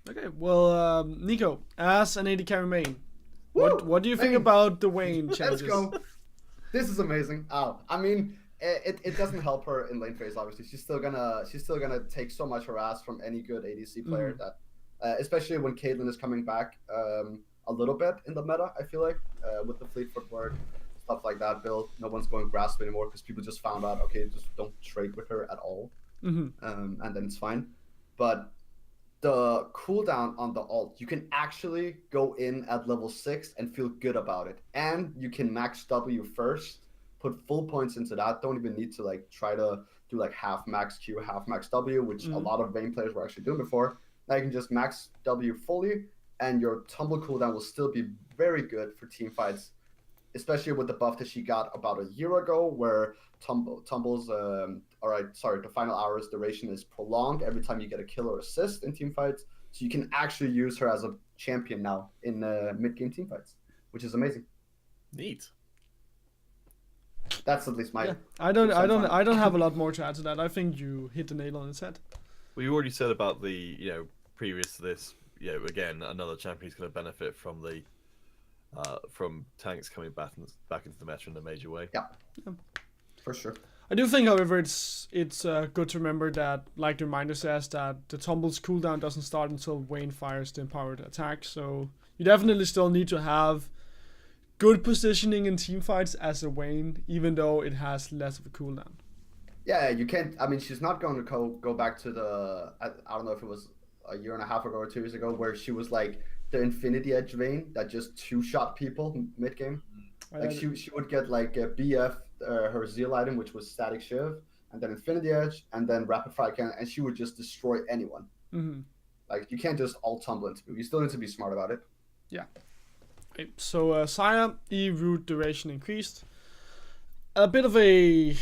Okay, well, Nico, as an AD carry main, what do you think about the Vayne changes? Let's go. This is amazing. I mean, it doesn't help her in lane phase. Obviously, she's still gonna take so much harass from any good ADC player that, especially when Caitlyn is coming back a little bit in the meta. I feel like with the fleet footwork, stuff like that build, no one's going grasp anymore because people just found out, okay, just don't trade with her at all, and then it's fine. But the cooldown on the ult, you can actually go in at level 6 and feel good about it, and you can max W first, put full points into that. Don't even need to like try to do like half max Q, half max W, which a lot of Vayne players were actually doing before. Now you can just max W fully, and your tumble cooldown will still be very good for team fights, especially with the buff that she got about a year ago, where tumbles the final hour's duration is prolonged every time you get a kill or assist in team fights. So you can actually use her as a champion now in mid-game team fights, which is amazing. Neat. That's at least my. Yeah. I don't have a lot more to add to that. I think you hit the nail on its head. Well, you already said about the previous to this. Again, another champion who's going to benefit from the from tanks coming back into the meta in a major way. Yeah, for sure. I do think, however, it's good to remember that, like the reminder says, that the Tumble's cooldown doesn't start until Vayne fires the empowered attack. So you definitely still need to have good positioning in teamfights as a Vayne, even though it has less of a cooldown. Yeah, you can't. I mean, she's not going to go back to the. I don't know if it was a year and a half ago or 2 years ago, where she was like the Infinity Edge Vayne that just two-shot people mid game. Like she would get like a BF, her Zeal item, which was Static Shiv, and then Infinity Edge, and then Rapid Fire Cannon, and she would just destroy anyone. Mm-hmm. Like you can't just all tumble into it. You still need to be smart about it. Yeah. Okay, so Xayah, E root duration increased. A bit of a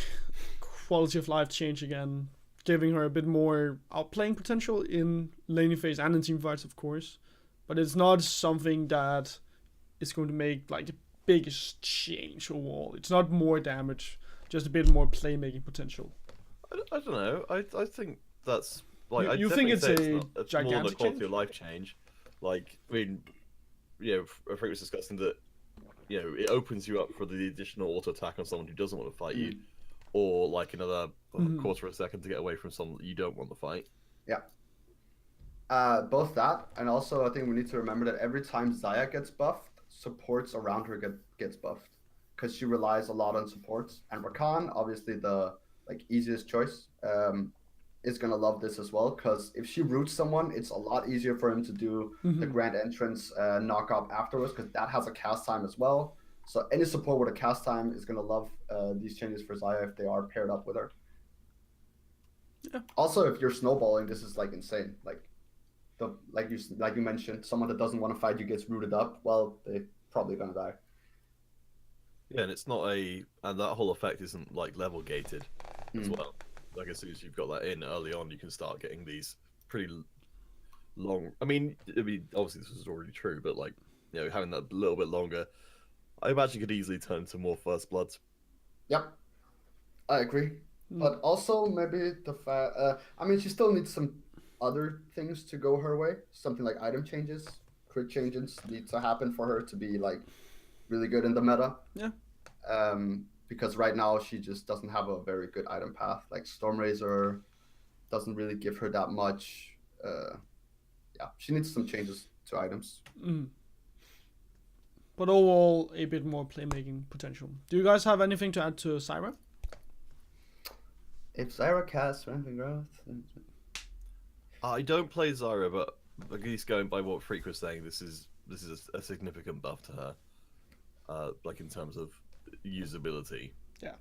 quality of life change again, giving her a bit more outplaying potential in laning phase and in team fights, of course. But it's not something that is going to make like the biggest change overall. It's not more damage, just a bit more playmaking potential. I don't know. I think that's like you think it's a it's gigantic more than a quality change? of life change. Like I mean, I think was discussing that it opens you up for the additional auto attack on someone who doesn't want to fight you, or like another quarter of a second to get away from someone that you don't want to fight. Yeah. Both that, and also I think we need to remember that every time Xayah gets buffed, supports around her gets buffed, because she relies a lot on supports. And Rakan, obviously the easiest choice, is gonna love this as well, because if she roots someone, it's a lot easier for him to do the Grand Entrance knock up afterwards, because that has a cast time as well. So any support with a cast time is gonna love these changes for Xayah if they are paired up with her. Yeah. Also, if you're snowballing, this is like insane. Like you mentioned, someone that doesn't want to fight you gets rooted up. Well, they're probably gonna die. Yeah, and it's not and that whole effect isn't like level gated as well. Like as soon as you've got that in early on, you can start getting these pretty long. I mean, obviously this is already true, but like having that a little bit longer, I imagine could easily turn to more First Bloods. Yep, I agree. But also maybe the fact, I mean, she still needs some other things to go her way. Something like item changes, crit changes need to happen for her to be like really good in the meta. Yeah. Because right now she just doesn't have a very good item path. Like Stormrazor doesn't really give her that much. Yeah, she needs some changes to items. But overall, a bit more playmaking potential. Do you guys have anything to add to Xayah? If Xayah casts ramping growth, I don't play Xayah, but at least going by what Freak was saying, this is a significant buff to her, like in terms of usability. Yeah.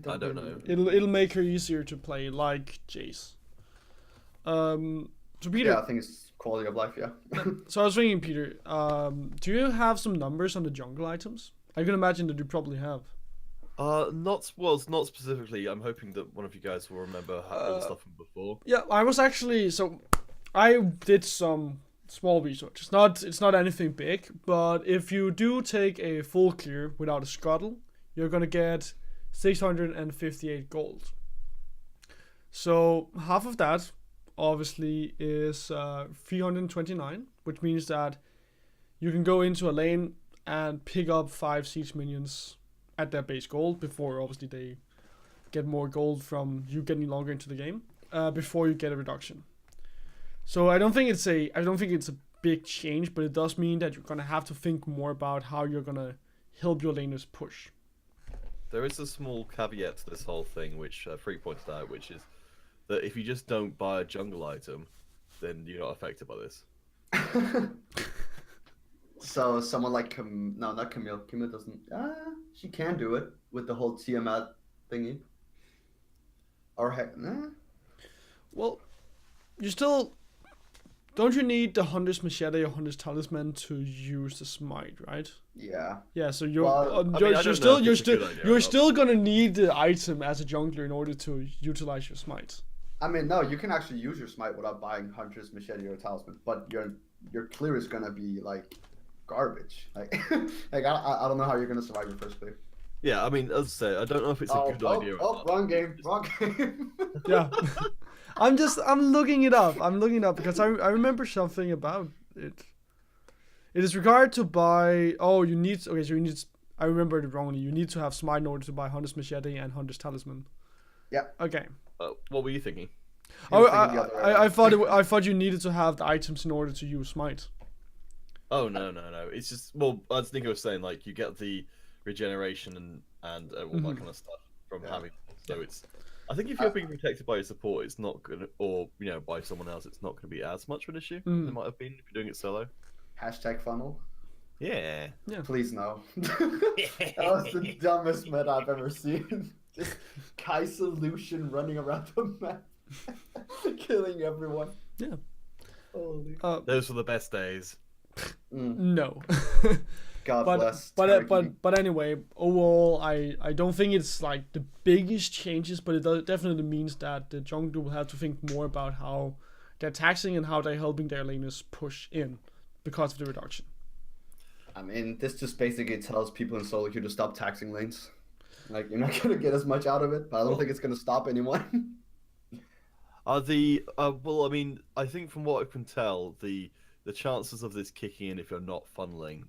I don't know. It'll make her easier to play, like Jace. So Peter. Yeah, I think it's quality of life. Yeah. So I was thinking, Peter, do you have some numbers on the jungle items? I can imagine that you probably have. Not specifically. I'm hoping that one of you guys will remember all the stuff from before. Yeah, I was actually I did some small research. It's not anything big, but if you do take a full clear without a scuttle, you're gonna get 658 gold. So half of that obviously is 329, which means that you can go into a lane and pick up 5 siege minions at their base gold before obviously they get more gold from you getting longer into the game, before you get a reduction. So I don't think it's a big change, but it does mean that you're gonna have to think more about how you're gonna help your laners push. There is a small caveat to this whole thing, which Freak pointed out, which is that if you just don't buy a jungle item, then you're not affected by this. So someone like no, not Camille. Camille doesn't. She can do it with the whole Tiamat thingy. Or heck, nah. Well, you still don't you need the Hunter's Machete or Hunter's Talisman to use the smite, right? Yeah. Yeah, so you're Well, still gonna need the item as a jungler in order to utilize your smite. I mean, no, you can actually use your smite without buying Hunter's Machete or Talisman, but your clear is gonna be like garbage. Like, I don't know how you're gonna survive your first clear. Yeah, I mean, as I say, I don't know if it's a good idea. Wrong game. Yeah. I'm looking it up. I'm looking it up because I remember something about it. It is required to buy. Oh, you need. Okay, so you need. I remembered it wrongly. You need to have Smite in order to buy Hunter's Machete and Hunter's Talisman. Yeah. Okay. What were you thinking? I thought you needed to have the items in order to use Smite. Oh no. It's just as Nico was saying, like you get the regeneration and all that kind of stuff from having. So it's. I think if you're being protected by your support, it's not gonna, or by someone else, it's not gonna be as much of an issue. It might have been if you're doing it solo. #funnel. Yeah. Please no. That was the dumbest meta I've ever seen. Just Kai'Sa Lucian running around the map, killing everyone. Yeah. Holy. Those were the best days. No. God bless. But anyway, overall, I don't think it's like the biggest changes, but it definitely means that the jungler will have to think more about how they're taxing and how they're helping their laners push in because of the reduction. I mean, this just basically tells people in solo queue to stop taxing lanes. Like, you're not gonna get as much out of it, but I don't think it's gonna stop anyone. Well, I mean, I think from what I can tell, the chances of this kicking in if you're not funneling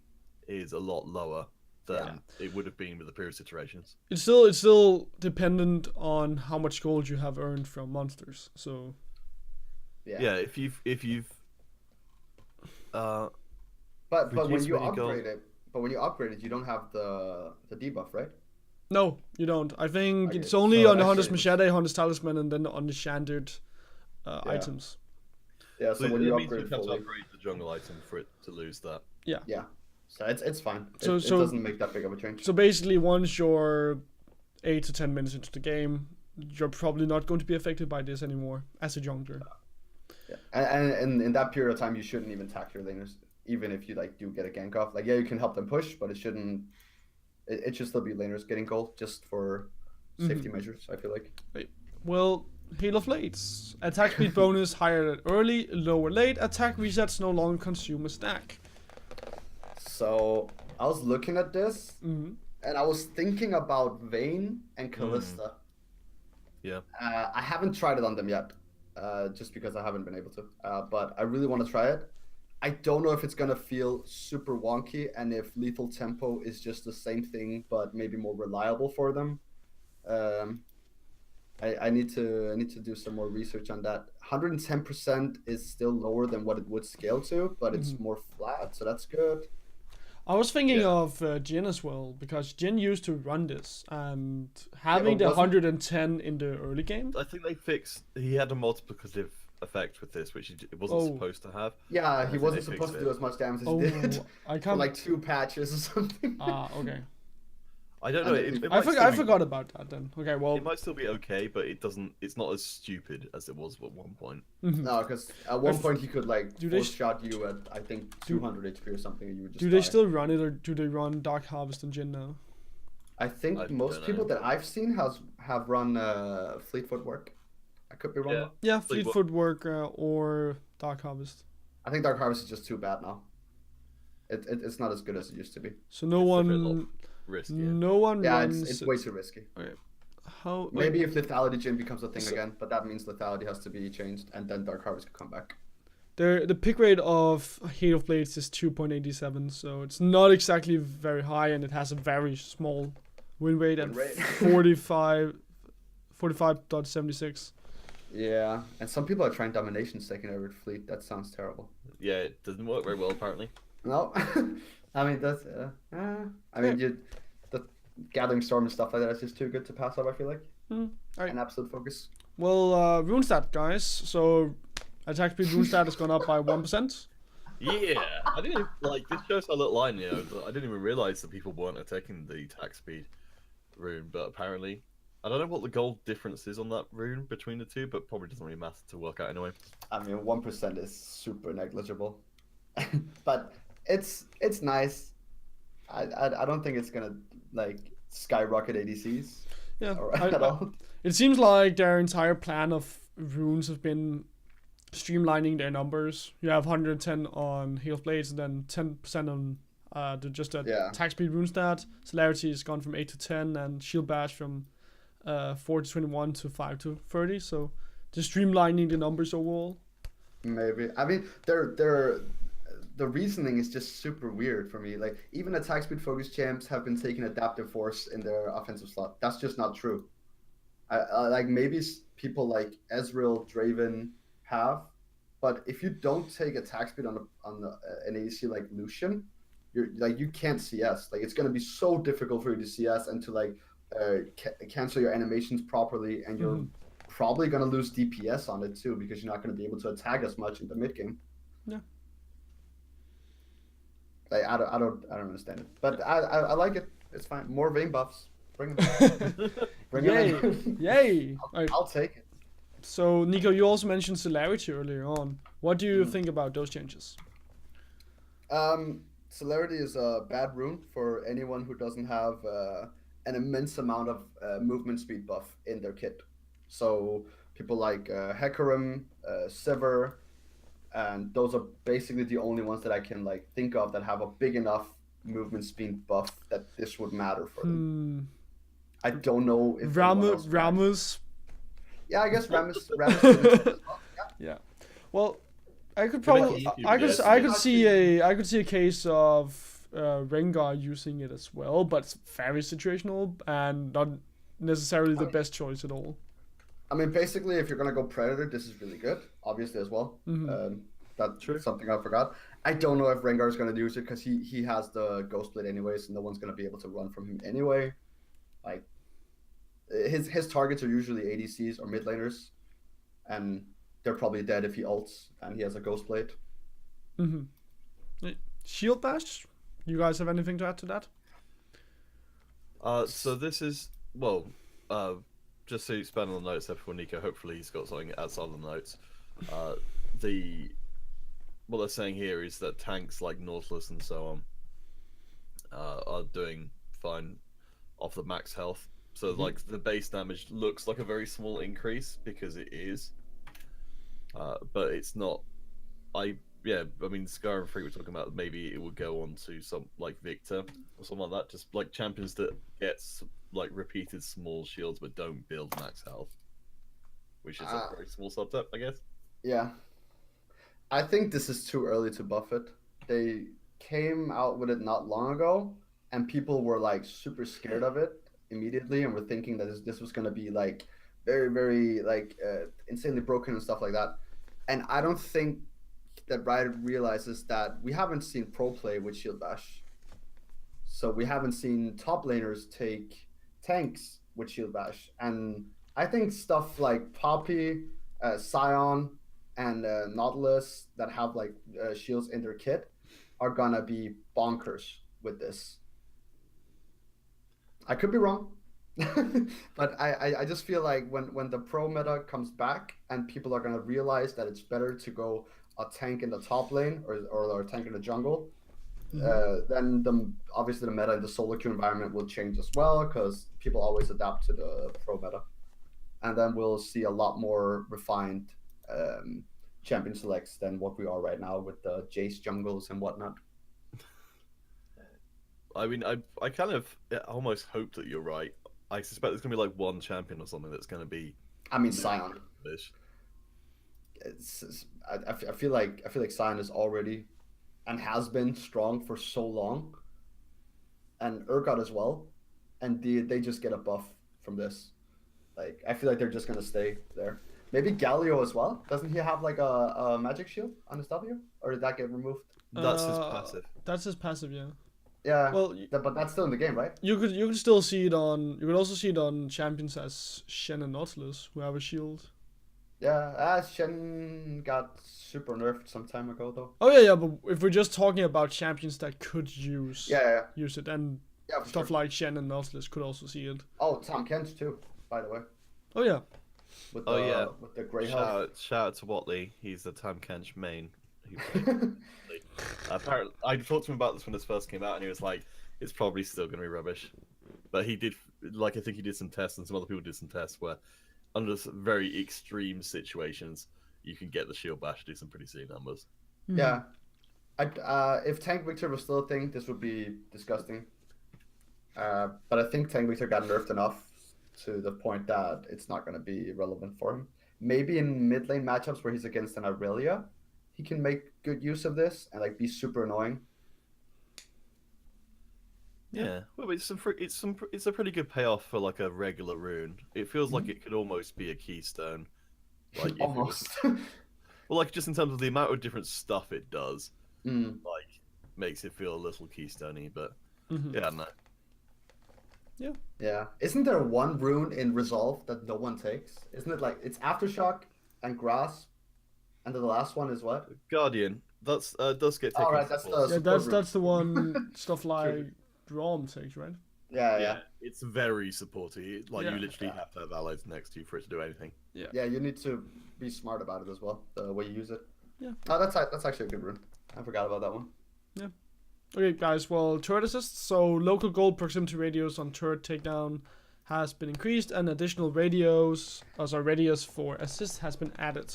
is a lot lower than it would have been with the previous iterations. It's still dependent on how much gold you have earned from monsters. So yeah, if you've but when you upgrade it, you don't have the debuff, right? No, you don't. I think Okay, it's only so on the Hunter's actually- Machete, Hunter's Talisman, and then on the Shandard items. Yeah, so when you means upgrade you have to fully, upgrade the jungle item for it to lose that. yeah, so it's fine. It So- doesn't make that big of a change. So basically, once you're 8 to 10 minutes into the game, you're probably not going to be affected by this anymore as a jungler. Yeah, and in that period of time, you shouldn't even tax your laners, even if you do get a gank off. Like, yeah, you can help them push, but it shouldn't. It should still be laners getting gold just for safety measures. I feel like. Well, Hail of Lates. Attack speed bonus higher at early, lower late. Attack resets no longer consume a stack. So I was looking at this, and I was thinking about Vayne and Kalista. Yeah. I haven't tried it on them yet, just because I haven't been able to. But I really want to try it. I don't know if it's gonna feel super wonky, and if lethal tempo is just the same thing, but maybe more reliable for them. I need to do some more research on that. 110% is still lower than what it would scale to, but it's more flat, so that's good. I was thinking of Jin as well, because Jin used to run this, and having the 110 in the early game. I think he had a multiplicative effect with this, which it wasn't supposed to have. Yeah, he wasn't supposed to do as much damage as he did. I For like 2 patches or something. Okay. I don't know. I forgot about that then. Okay, well. It might still be okay, but it's not as stupid as it was at one point. No, because at one point he could force shot you at I think 200 HP or something, and you would just. Do they still run it, or do they run Dark Harvest and Jin now? I think most people that I've seen have run Fleet Footwork. I could be wrong. Yeah, Fleet Footwork or Dark Harvest. I think Dark Harvest is just too bad now. It's not as good as it used to be. So no one. Risky. No one runs. It's way too risky. Okay. How? Maybe if Lethality Gym becomes a thing again, but that means Lethality has to be changed, and then Dark Harvest could come back. The pick rate of Hail of Blades is 2.87, so it's not exactly very high, and it has a very small win rate at 45.76. Yeah, and some people are trying domination second over Fleet. That sounds terrible. Yeah, it doesn't work very well apparently. No, I mean that's. The Gathering Storm and stuff like that is just too good to pass up. I feel like. Right. An absolute focus. Well, rune stat, guys. So attack speed rune stat has gone up by 1%. Yeah, I didn't this shows how little I know. I didn't even realize that people weren't attacking the attack speed rune, but apparently. I don't know what the gold difference is on that rune between the two, but probably doesn't really matter to work out anyway. I mean, 1% is super negligible, but it's nice. I don't think it's gonna skyrocket ADCs. Yeah, at all. It seems like their entire plan of runes have been streamlining their numbers. You have 110 on Hail of Blades, and then 10% on attack speed rune stat. Celerity has gone from 8 to 10, and Shield Bash from 4 to 21 to 5 to 30. So just streamlining the numbers overall. Maybe. I mean, the reasoning is just super weird for me. Like even attack speed focus champs have been taking adaptive force in their offensive slot. That's just not true. I like maybe people like Ezreal, Draven have, but if you don't take attack speed on an ADC like Lucian, you're like you can't CS. Like it's gonna be so difficult for you to CS and to like cancel your animations properly, and you're probably gonna lose DPS on it too because you're not gonna be able to attack as much in the mid game. Yeah. Like I don't understand it, but I like it. It's fine. More vein buffs. Bring them. Bring Yay! them in. Yay! I'll take it. So Nico, you also mentioned celerity earlier on. What do you think about those changes? Celerity is a bad rune for anyone who doesn't have an immense amount of movement speed buff in their kit. So people like Hecarim, Sever, and those are basically the only ones that I can like think of that have a big enough movement speed buff that this would matter for them. I don't know if Rammus. Yeah, I guess Rammus as well. Yeah. Well, I could probably I could see a case of Rengar using it as well, but it's very situational and not necessarily the best choice at all. I mean, basically, if you're gonna go Predator, this is really good, obviously as well. That's something I forgot. I don't know if Rengar is gonna use it because he has the Ghost Blade anyways, and no one's gonna be able to run from him anyway. Like his targets are usually ADCs or mid laners, and they're probably dead if he ults and he has a Ghost Blade. Shield Bash. You guys have anything to add to that? So this is just to expand on the notes there before Nico. Hopefully he's got something outside of the notes. What they're saying here is that tanks like Nautilus and so on are doing fine off the max health. So like the base damage looks like a very small increase because it is, but it's not. I mean Skyrim 3 we're talking about, maybe it would go on to some like Victor or something like that, just like champions that get like repeated small shields but don't build max health, which is a very small subset, I guess. Yeah, I think this is too early to buff it. They came out with it not long ago, and people were like super scared of it immediately, and were thinking that this was gonna be like very, very like insanely broken and stuff like that. And I don't think that Riot realizes that we haven't seen pro play with Shield Bash, so we haven't seen top laners take tanks with Shield Bash, and I think stuff like Poppy, Scion, and Nautilus that have like shields in their kit are gonna be bonkers with this. I could be wrong, but I just feel like when the pro meta comes back and people are gonna realize that it's better to go a tank in the top lane or a tank in the jungle, then obviously the meta in the solo queue environment will change as well, because people always adapt to the pro meta, and then we'll see a lot more refined champion selects than what we are right now with the Jace jungles and whatnot. I mean, I kind of almost hope that you're right. I suspect there's gonna be like one champion or something that's gonna be. I mean, Scion. I feel like Scion is already and has been strong for so long, and Urgot as well, and they just get a buff from this. Like I feel like they're just gonna stay there. Maybe Galio as well. Doesn't he have like a magic shield on his W, or did that get removed? That's his passive. That's his passive, yeah. Yeah. Well, but that's still in the game, right? You could still see it on. You could also see it on champions as Shen and Nautilus who have a shield. Yeah, Shen got super nerfed some time ago though. Oh yeah, but if we're just talking about champions that could use it, and stuff like Shen and Nautilus could also see it. Oh, Tom Kent too, by the way. Oh yeah. With the grey health. Shout out to Watley. He's the Tam Kench main. Apparently, I talked to him about this when this first came out, and he was like, "It's probably still going to be rubbish." But he did, I think he did some tests, and some other people did some tests where, under very extreme situations, you can get the shield bash to do some pretty silly numbers. Yeah, if Tank Victor was still a thing, this would be disgusting. But I think Tank Victor got nerfed enough to the point that it's not going to be relevant for him. Maybe in mid lane matchups where he's against an Aurelia, he can make good use of this and like be super annoying. Yeah, well, it's a pretty good payoff for like a regular rune. It feels like it could almost be a keystone, like if it was, Almost. well, like just in terms of the amount of different stuff it does, Mm. like makes it feel a little keystone-y, but Mhm. yeah, no. Yeah. Isn't there one rune in Resolve that no one takes? Isn't it like it's Aftershock and Grasp, and then the last one is what? Guardian, that's does get Oh, taken. right, that's off the- course. Yeah, support that's the room. one stuff like Rom takes, right? Yeah, Yeah, it's very supporty. Like Yeah. you literally Yeah. have to have allies next to you for it to do anything. Yeah, you need to be smart about it as well, the way you use it. Yeah. Oh, that's actually a good rune. I forgot about that one. Okay, guys. Well, turret assist. So local gold proximity radius on turret takedown has been increased, and additional radius for assist has been added.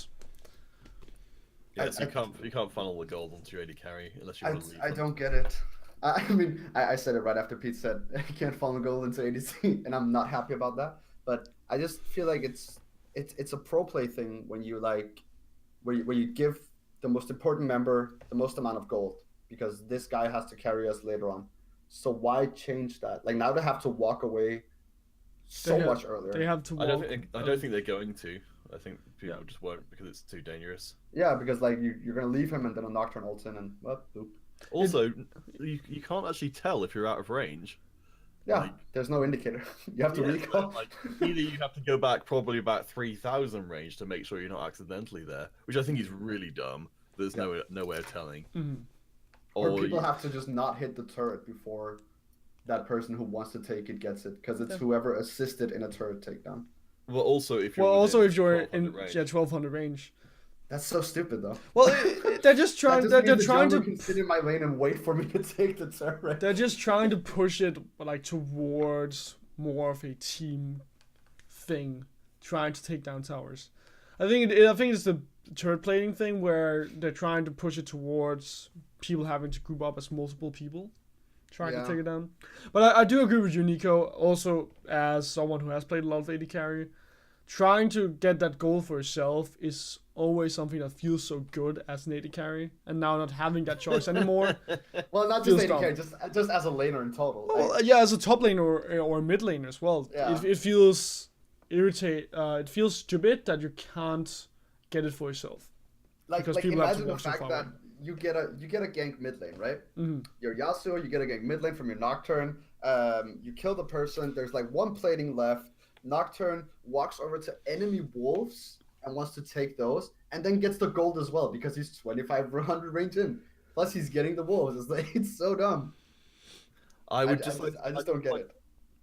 Yeah, so you can't funnel the gold onto your AD carry unless you want to leave I them. don't get it. I mean, I said it right after Pete said you can't follow gold into ADC, and I'm not happy about that. But I just feel like it's a pro play thing when you like where you give the most important member the most amount of gold because this guy has to carry us later on. So why change that? Like now they have to walk away so much earlier. They have to walk. I don't think they're going to. I think people just won't because it's too dangerous. Yeah, because like you're gonna leave him and then a Nocturne ults in and well, boop. Also, you can't actually tell if you're out of range. Yeah, Like- there's no indicator. You have to recall. Like either you have to go back probably about 3,000 range to make sure you're not accidentally there, which I think is really dumb. There's no way of telling. Mhm. Or people have to just not hit the turret before that person who wants to take it gets it, because it's whoever assisted in a turret takedown. Well, also if you're if you're in 1200 1200 range. range. That's so stupid, though. Well, they're just trying. They're trying to. can sit in my lane and wait for me to take the turret. They're just trying to push it like towards more of a team thing, trying to take down towers. I think it's the turret plating thing where they're trying to push it towards people having to group up as multiple people, trying to take it down. But I do agree with you, Nico. Also, as someone who has played a lot of AD carry, trying to get that goal for yourself is always something that feels so good as an AD carry, and now not having that choice anymore. Well, not just AD carry, just as a laner in total. Well, yeah, as a top laner or mid laner as well. Yeah. It feels it feels stupid that you can't get it for yourself. Like because people have to imagine the walk so fact far that away. you get a gank mid lane, right? Mm-hmm. You're Yasuo, you get a gank mid lane from your Nocturne. You kill the person. There's like one plating left. Nocturne walks over to enemy wolves and wants to take those, and then gets the gold as well because he's 2,500 range in. Plus, he's getting the wolves. It's like it's so dumb. I I just don't get it.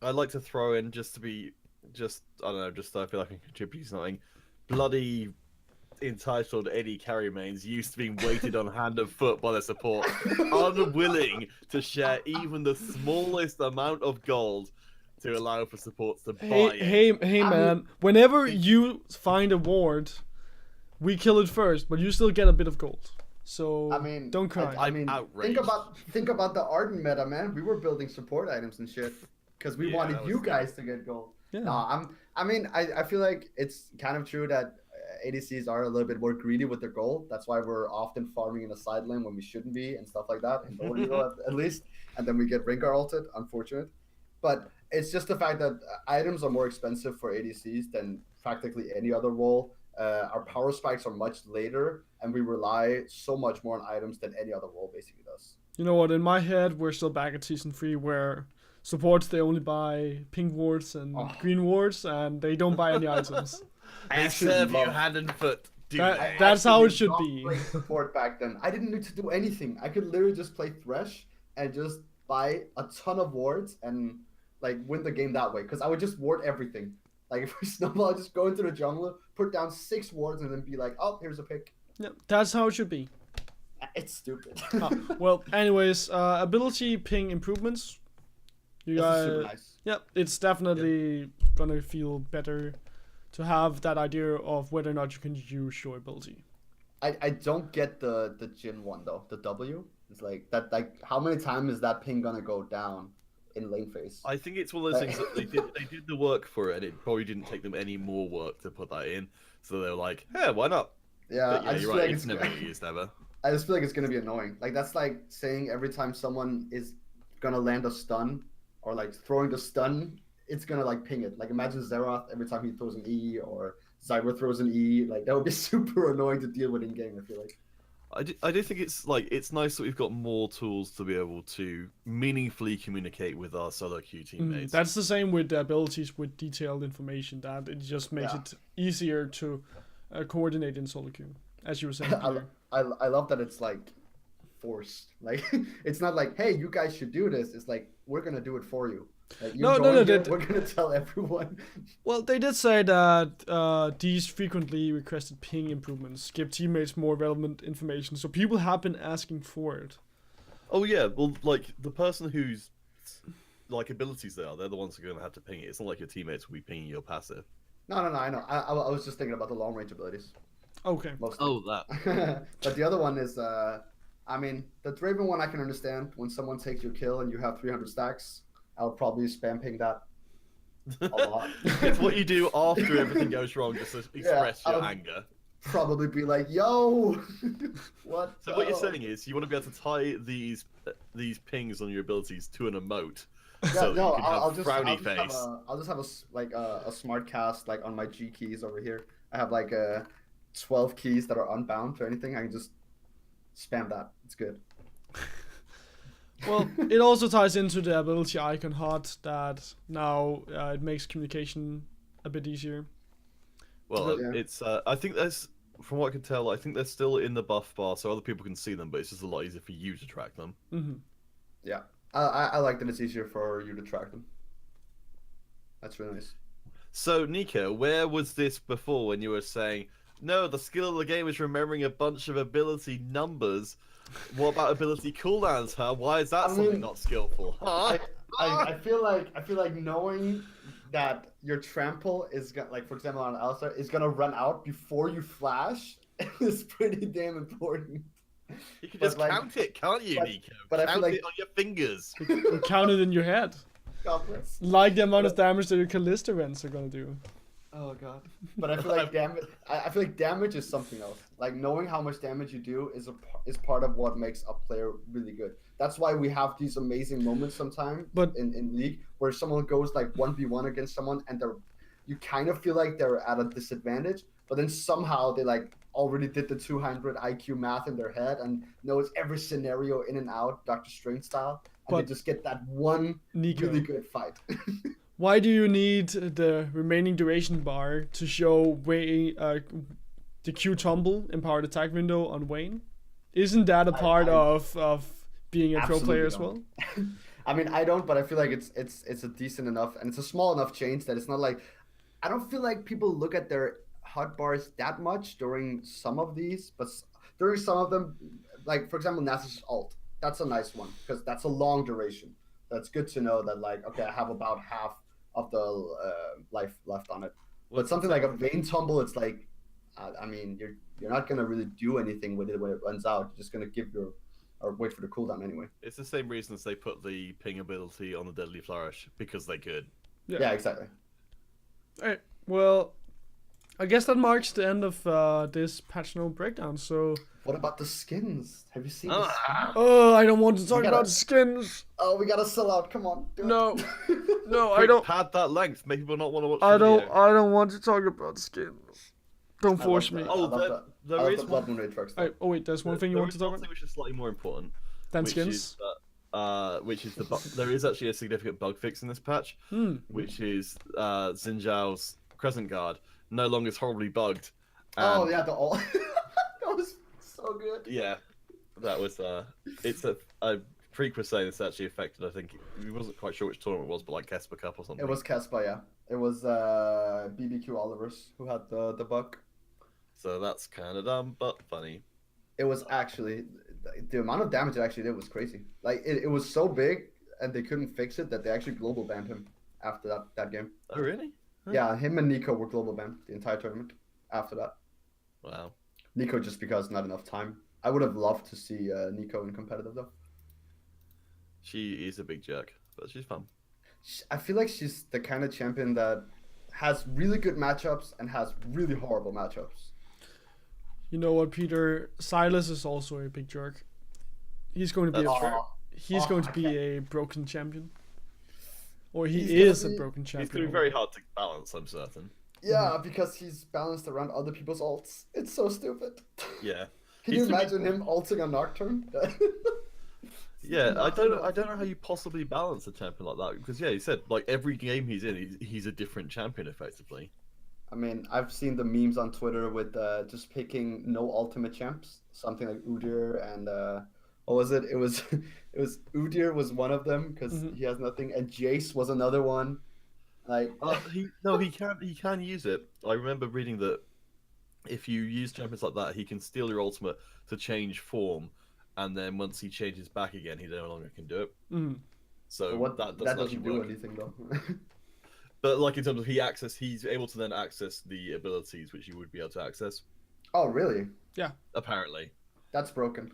I'd like to throw in just I don't know, just so I feel like I can contribute something. Bloody entitled Eddie carry mains used to being weighted on hand and foot by their support, unwilling to share even the smallest amount of gold to allow for supports to buy it. Hey man, whenever you find a ward, we kill it first, but you still get a bit of gold. So I mean, don't cry. I mean, outraged. think about the Arden meta, man. We were building support items and shit because we wanted that you was- guys to get gold. Yeah. No, I feel like it's kind of true that ADCs are a little bit more greedy with their gold. That's why we're often farming in a side lane when we shouldn't be and stuff like that. In lower hero at least, and then we get Rengar ulted. Unfortunate, but it's just the fact that items are more expensive for ADCs than practically any other role. Our power spikes are much later, and we rely so much more on items than any other role basically does. You know what? In my head, we're still back at season 3 where supports they only buy pink wards and green wards, and they don't buy any items. They serve you hand and foot. That's how it should be. Play support back then. I didn't need to do anything. I could literally just play Thresh and just buy a ton of wards and like win the game that way. Because I would just ward everything. Like if we snowball, I'd just go into the jungle, put down 6 wards, and then be like, oh, here's a pick. Yeah, that's how it should be. It's stupid. Well, anyways, ability ping improvements. You This is guys, super nice. yeah, it's definitely gonna feel better to have that idea of whether or not you can use your ability. I don't get the Jin one though. The W. It's like that. Like how many times is that ping gonna go down in lane phase? I think it's one of those things that they did the work for it, and it probably didn't take them any more work to put that in. So they were like, "Yeah, why not?" Yeah, But yeah, I just you're feel right. like It's never gonna used ever. I just feel like it's gonna be annoying. Like that's like saying every time someone is gonna land a stun or like throwing the stun, it's gonna like ping it. Like imagine Xerath every time he throws an E or Zyber throws an E. Like that would be super annoying to deal with in game. I feel like. I do think it's nice that we've got more tools to be able to meaningfully communicate with our solo queue teammates. That's the same with the abilities with detailed information. That it just makes it easier to coordinate in solo queue, as you were saying. I love that it's like forced. Like it's not like, hey, you guys should do this. It's like we're gonna do it for you. Like, No, we're gonna tell everyone. Well, they did say that these frequently requested ping improvements give teammates more relevant information, so people have been asking for it. Oh yeah, well, like the person whose like abilities they're the ones who are gonna have to ping it. It's not like your teammates will be pinging your passive. No, I know. I was just thinking about the long range abilities. Okay. Mostly. Oh, that. But the other one is, I mean, the Draven one I can understand. When someone takes your kill and you have 300 stacks, I'll probably spam ping that a lot. It's what you do after everything goes wrong, just to express your anger. Probably be like, yo, what? So what you're saying is you want to be able to tie these pings on your abilities to an emote. Yeah, So no, you can have I'll just frowny have face. I'll just have a smart cast like on my G keys over here. I have like 12 keys that are unbound or anything. I can just spam that. It's good. Well, it also ties into the ability icon hot that now it makes communication a bit easier. Well, Yeah. it's I think there's from what I can tell, I think they're still in the buff bar, so other people can see them, but it's just a lot easier for you to track them. Mm-hmm. Yeah, I like that it's easier for you to track them. That's really nice. So, Nico, where was this before when you were saying, no, the skill of the game is remembering a bunch of ability numbers? What about ability cooldowns, huh? Why is that something not skillful? Huh? I feel like knowing that your trample is gonna, like for example on Alistar, is gonna run out before you flash is pretty damn important. You can just count it, can't you, Nico? But I feel count like it on your fingers. Or count it in your head. God bless. Like the amount of damage that your Callista events are gonna do. Oh god. But I feel like damage. I feel like damage is something else. Like knowing how much damage you do is part of what makes a player really good. That's why we have these amazing moments sometimes in League where someone goes like 1v1 against someone and you kind of feel like they're at a disadvantage, but then somehow they like already did the 200 IQ math in their head and knows every scenario in and out, Dr. Strange style, and they just get that one Nico, really good fight. why do you need the remaining duration bar to show the Q tumble empowered attack window on Wayne? Isn't that a part of being a pro player as well? I mean, I don't, but I feel like it's a decent enough and it's a small enough change that it's not like I don't feel like people look at their hot bars that much during some of these, but during some of them, like for example, Nasus ult, that's a nice one because that's a long duration. That's good to know that like okay, I have about half of the life left on it. But something like a Vayne tumble, it's like, I mean, you're not gonna really do anything with it when it runs out. You're just gonna wait for the cooldown anyway. It's the same reasons they put the ping ability on the Deadly Flourish, because they could. Yeah, exactly. Alright, well, I guess that marks the end of this patch note breakdown, so... What about the skins? Have you seen this? Oh, I don't want to talk about skins! Oh, we gotta sell out, come on. No, no, Quick, I don't... pad that length, make people not want to watch I the video. don't want to talk about skins. Don't force me. Oh, there is one. Oh wait, there's one thing you want to talk One about? thing which is slightly more important. Than which skins? Is which is the there is actually a significant bug fix in this patch, which is Xin Crescent Guard no longer is horribly bugged. Oh yeah, the all that was so good. Yeah, that was it's a Freak was saying this actually affected. I think he wasn't quite sure which tournament it was, but like Casper Cup or something. It was Casper, yeah. It was BBQ Olivers who had the bug. So that's kind of dumb, but funny. It was actually the amount of damage it actually did was crazy. Like it was so big, and they couldn't fix it that they actually global banned him after that game. Oh really? Huh. Yeah, him and Nico were global banned the entire tournament after that. Wow. Nico just because not enough time. I would have loved to see Nico in competitive though. She is a big jerk, but she's fun. I feel like she's the kind of champion that has really good matchups and has really horrible matchups. You know what, Peter? Silas is also a big jerk. He's going to be he's going to be a broken champion. Or he is a broken champion. He's going to be very hard to balance, I'm certain. Yeah, because he's balanced around other people's ults. It's so stupid. Yeah. Can you imagine him ulting a Nocturne? Yeah, I don't know how you possibly balance a champion like that, because he said like every game he's in, he's a different champion effectively. I mean, I've seen the memes on Twitter with just picking no ultimate champs, something like Udyr and what was it? It was Udyr was one of them because he has nothing, and Jace was another one. Like he can use it. I remember reading that if you use champions like that, he can steal your ultimate to change form, and then once he changes back again, he no longer can do it. So that doesn't do anything though. But like in terms of he's able to then access the abilities which you would be able to access. Oh really? Yeah. Apparently. That's broken.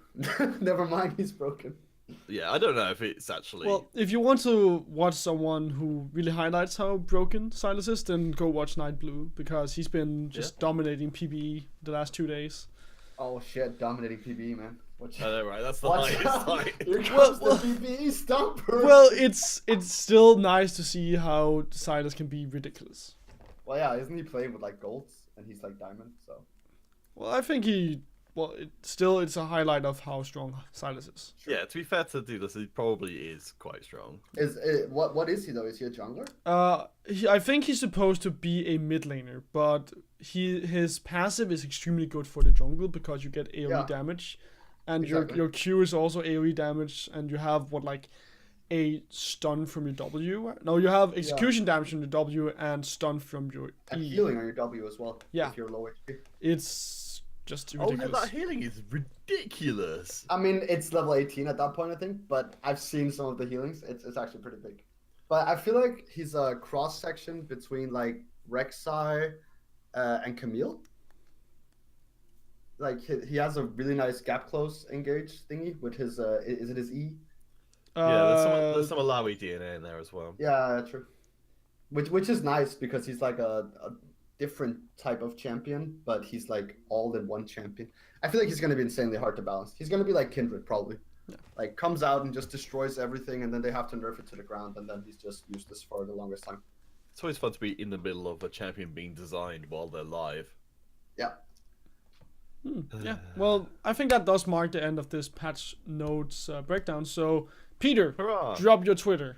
Never mind, he's broken. Yeah, I don't know if it's actually... Well, if you want to watch someone who really highlights how broken Silas is, then go watch Night Blue, because he's been just dominating PvE the last 2 days. Oh shit, dominating PvE, man. I know, right? That's the highest. Here comes the PvE stomper. Well, it's still nice to see how Silas can be ridiculous. Well, yeah, isn't he playing with like golds, and he's like diamond, so... Well, I think it's a highlight of how strong Silas is. Yeah, to be fair to Daedalus, he probably is quite strong. What is he though? Is he a jungler? I think he's supposed to be a mid laner, but his passive is extremely good for the jungle because you get AoE damage, and your Q is also AoE damage, and you have a stun from your W. No, you have execution damage from your W and stun from your E. And healing on your W as well. Yeah. If you're low HP. It's just ridiculous. Oh, yeah, that healing is ridiculous. I mean, it's level 18 at that point, I think, but I've seen some of the healings. It's actually pretty big. But I feel like he's a cross section between like Rek'Sai and Camille. Like he has a really nice gap close engage thingy with his is it his E? Yeah, there's some Alawi DNA in there as well. Yeah, true. Which is nice because he's like a different type of champion, but he's like all in one champion. I feel like he's gonna be insanely hard to balance. He's gonna be like Kindred probably. Yeah. Like comes out and just destroys everything, and then they have to nerf it to the ground, and then he's just useless for the longest time. It's always fun to be in the middle of a champion being designed while they're live. Yeah. Yeah. Well, I think that does mark the end of this patch notes breakdown. So, Peter, drop your Twitter.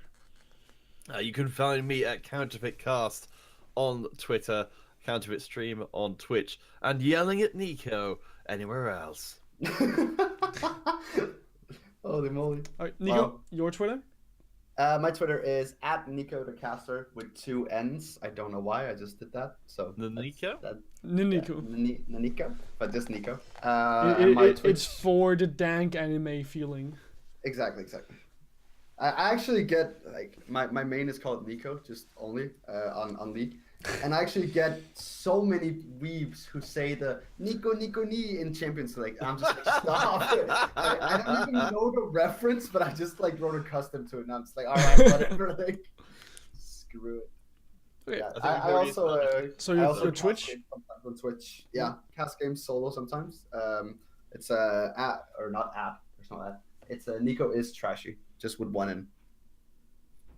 You can find me at Counterfeit Cast on Twitter, Counterfeit Stream on Twitch, and yelling at Nico anywhere else. Holy moly. All right, Nico, your Twitter? My Twitter is at Nico the Caster with 2 N's. I don't know why, I just did that. So Nico? Nico. Nico, but just Nico. It's for the dank anime feeling. Exactly. I actually get like my main is called Nico, just only on League, and I actually get so many weebs who say the Nico ni in Champions League. I'm just like, stop. I don't even know the reference, but I just like wrote a custom to it, and I'm just like, all right, whatever. Like, screw it. Okay. Yeah, I also so your Twitch? Sometimes on Twitch, yeah, cast games solo sometimes. It's a app or not app. There's no app. It's a Nico is trashy. Just with 1 N.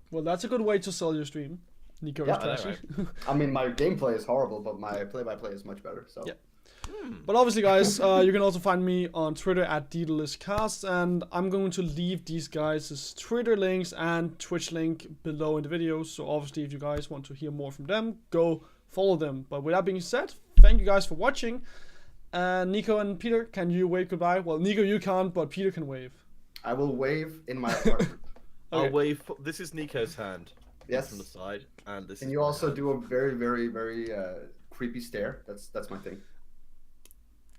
Well, that's a good way to sell your stream. Nico is trashy. Right. I mean, my gameplay is horrible, but my play-by-play is much better. So. Yeah. But obviously, guys, you can also find me on Twitter at Daedalus, and I'm going to leave these guys' Twitter links and Twitch link below in the video. So obviously, if you guys want to hear more from them, go follow them. But with that being said, thank you guys for watching. Nico and Peter, can you wave goodbye? Well, Nico, you can't, but Peter can wave. I will wave in my apartment. Okay. I'll wave. This is Nico's hand. Yes. From the side, and this. Can you also do a very, very, very creepy stare? That's my thing.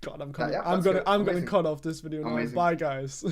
God, I'm gonna cut off this video now. Bye, guys.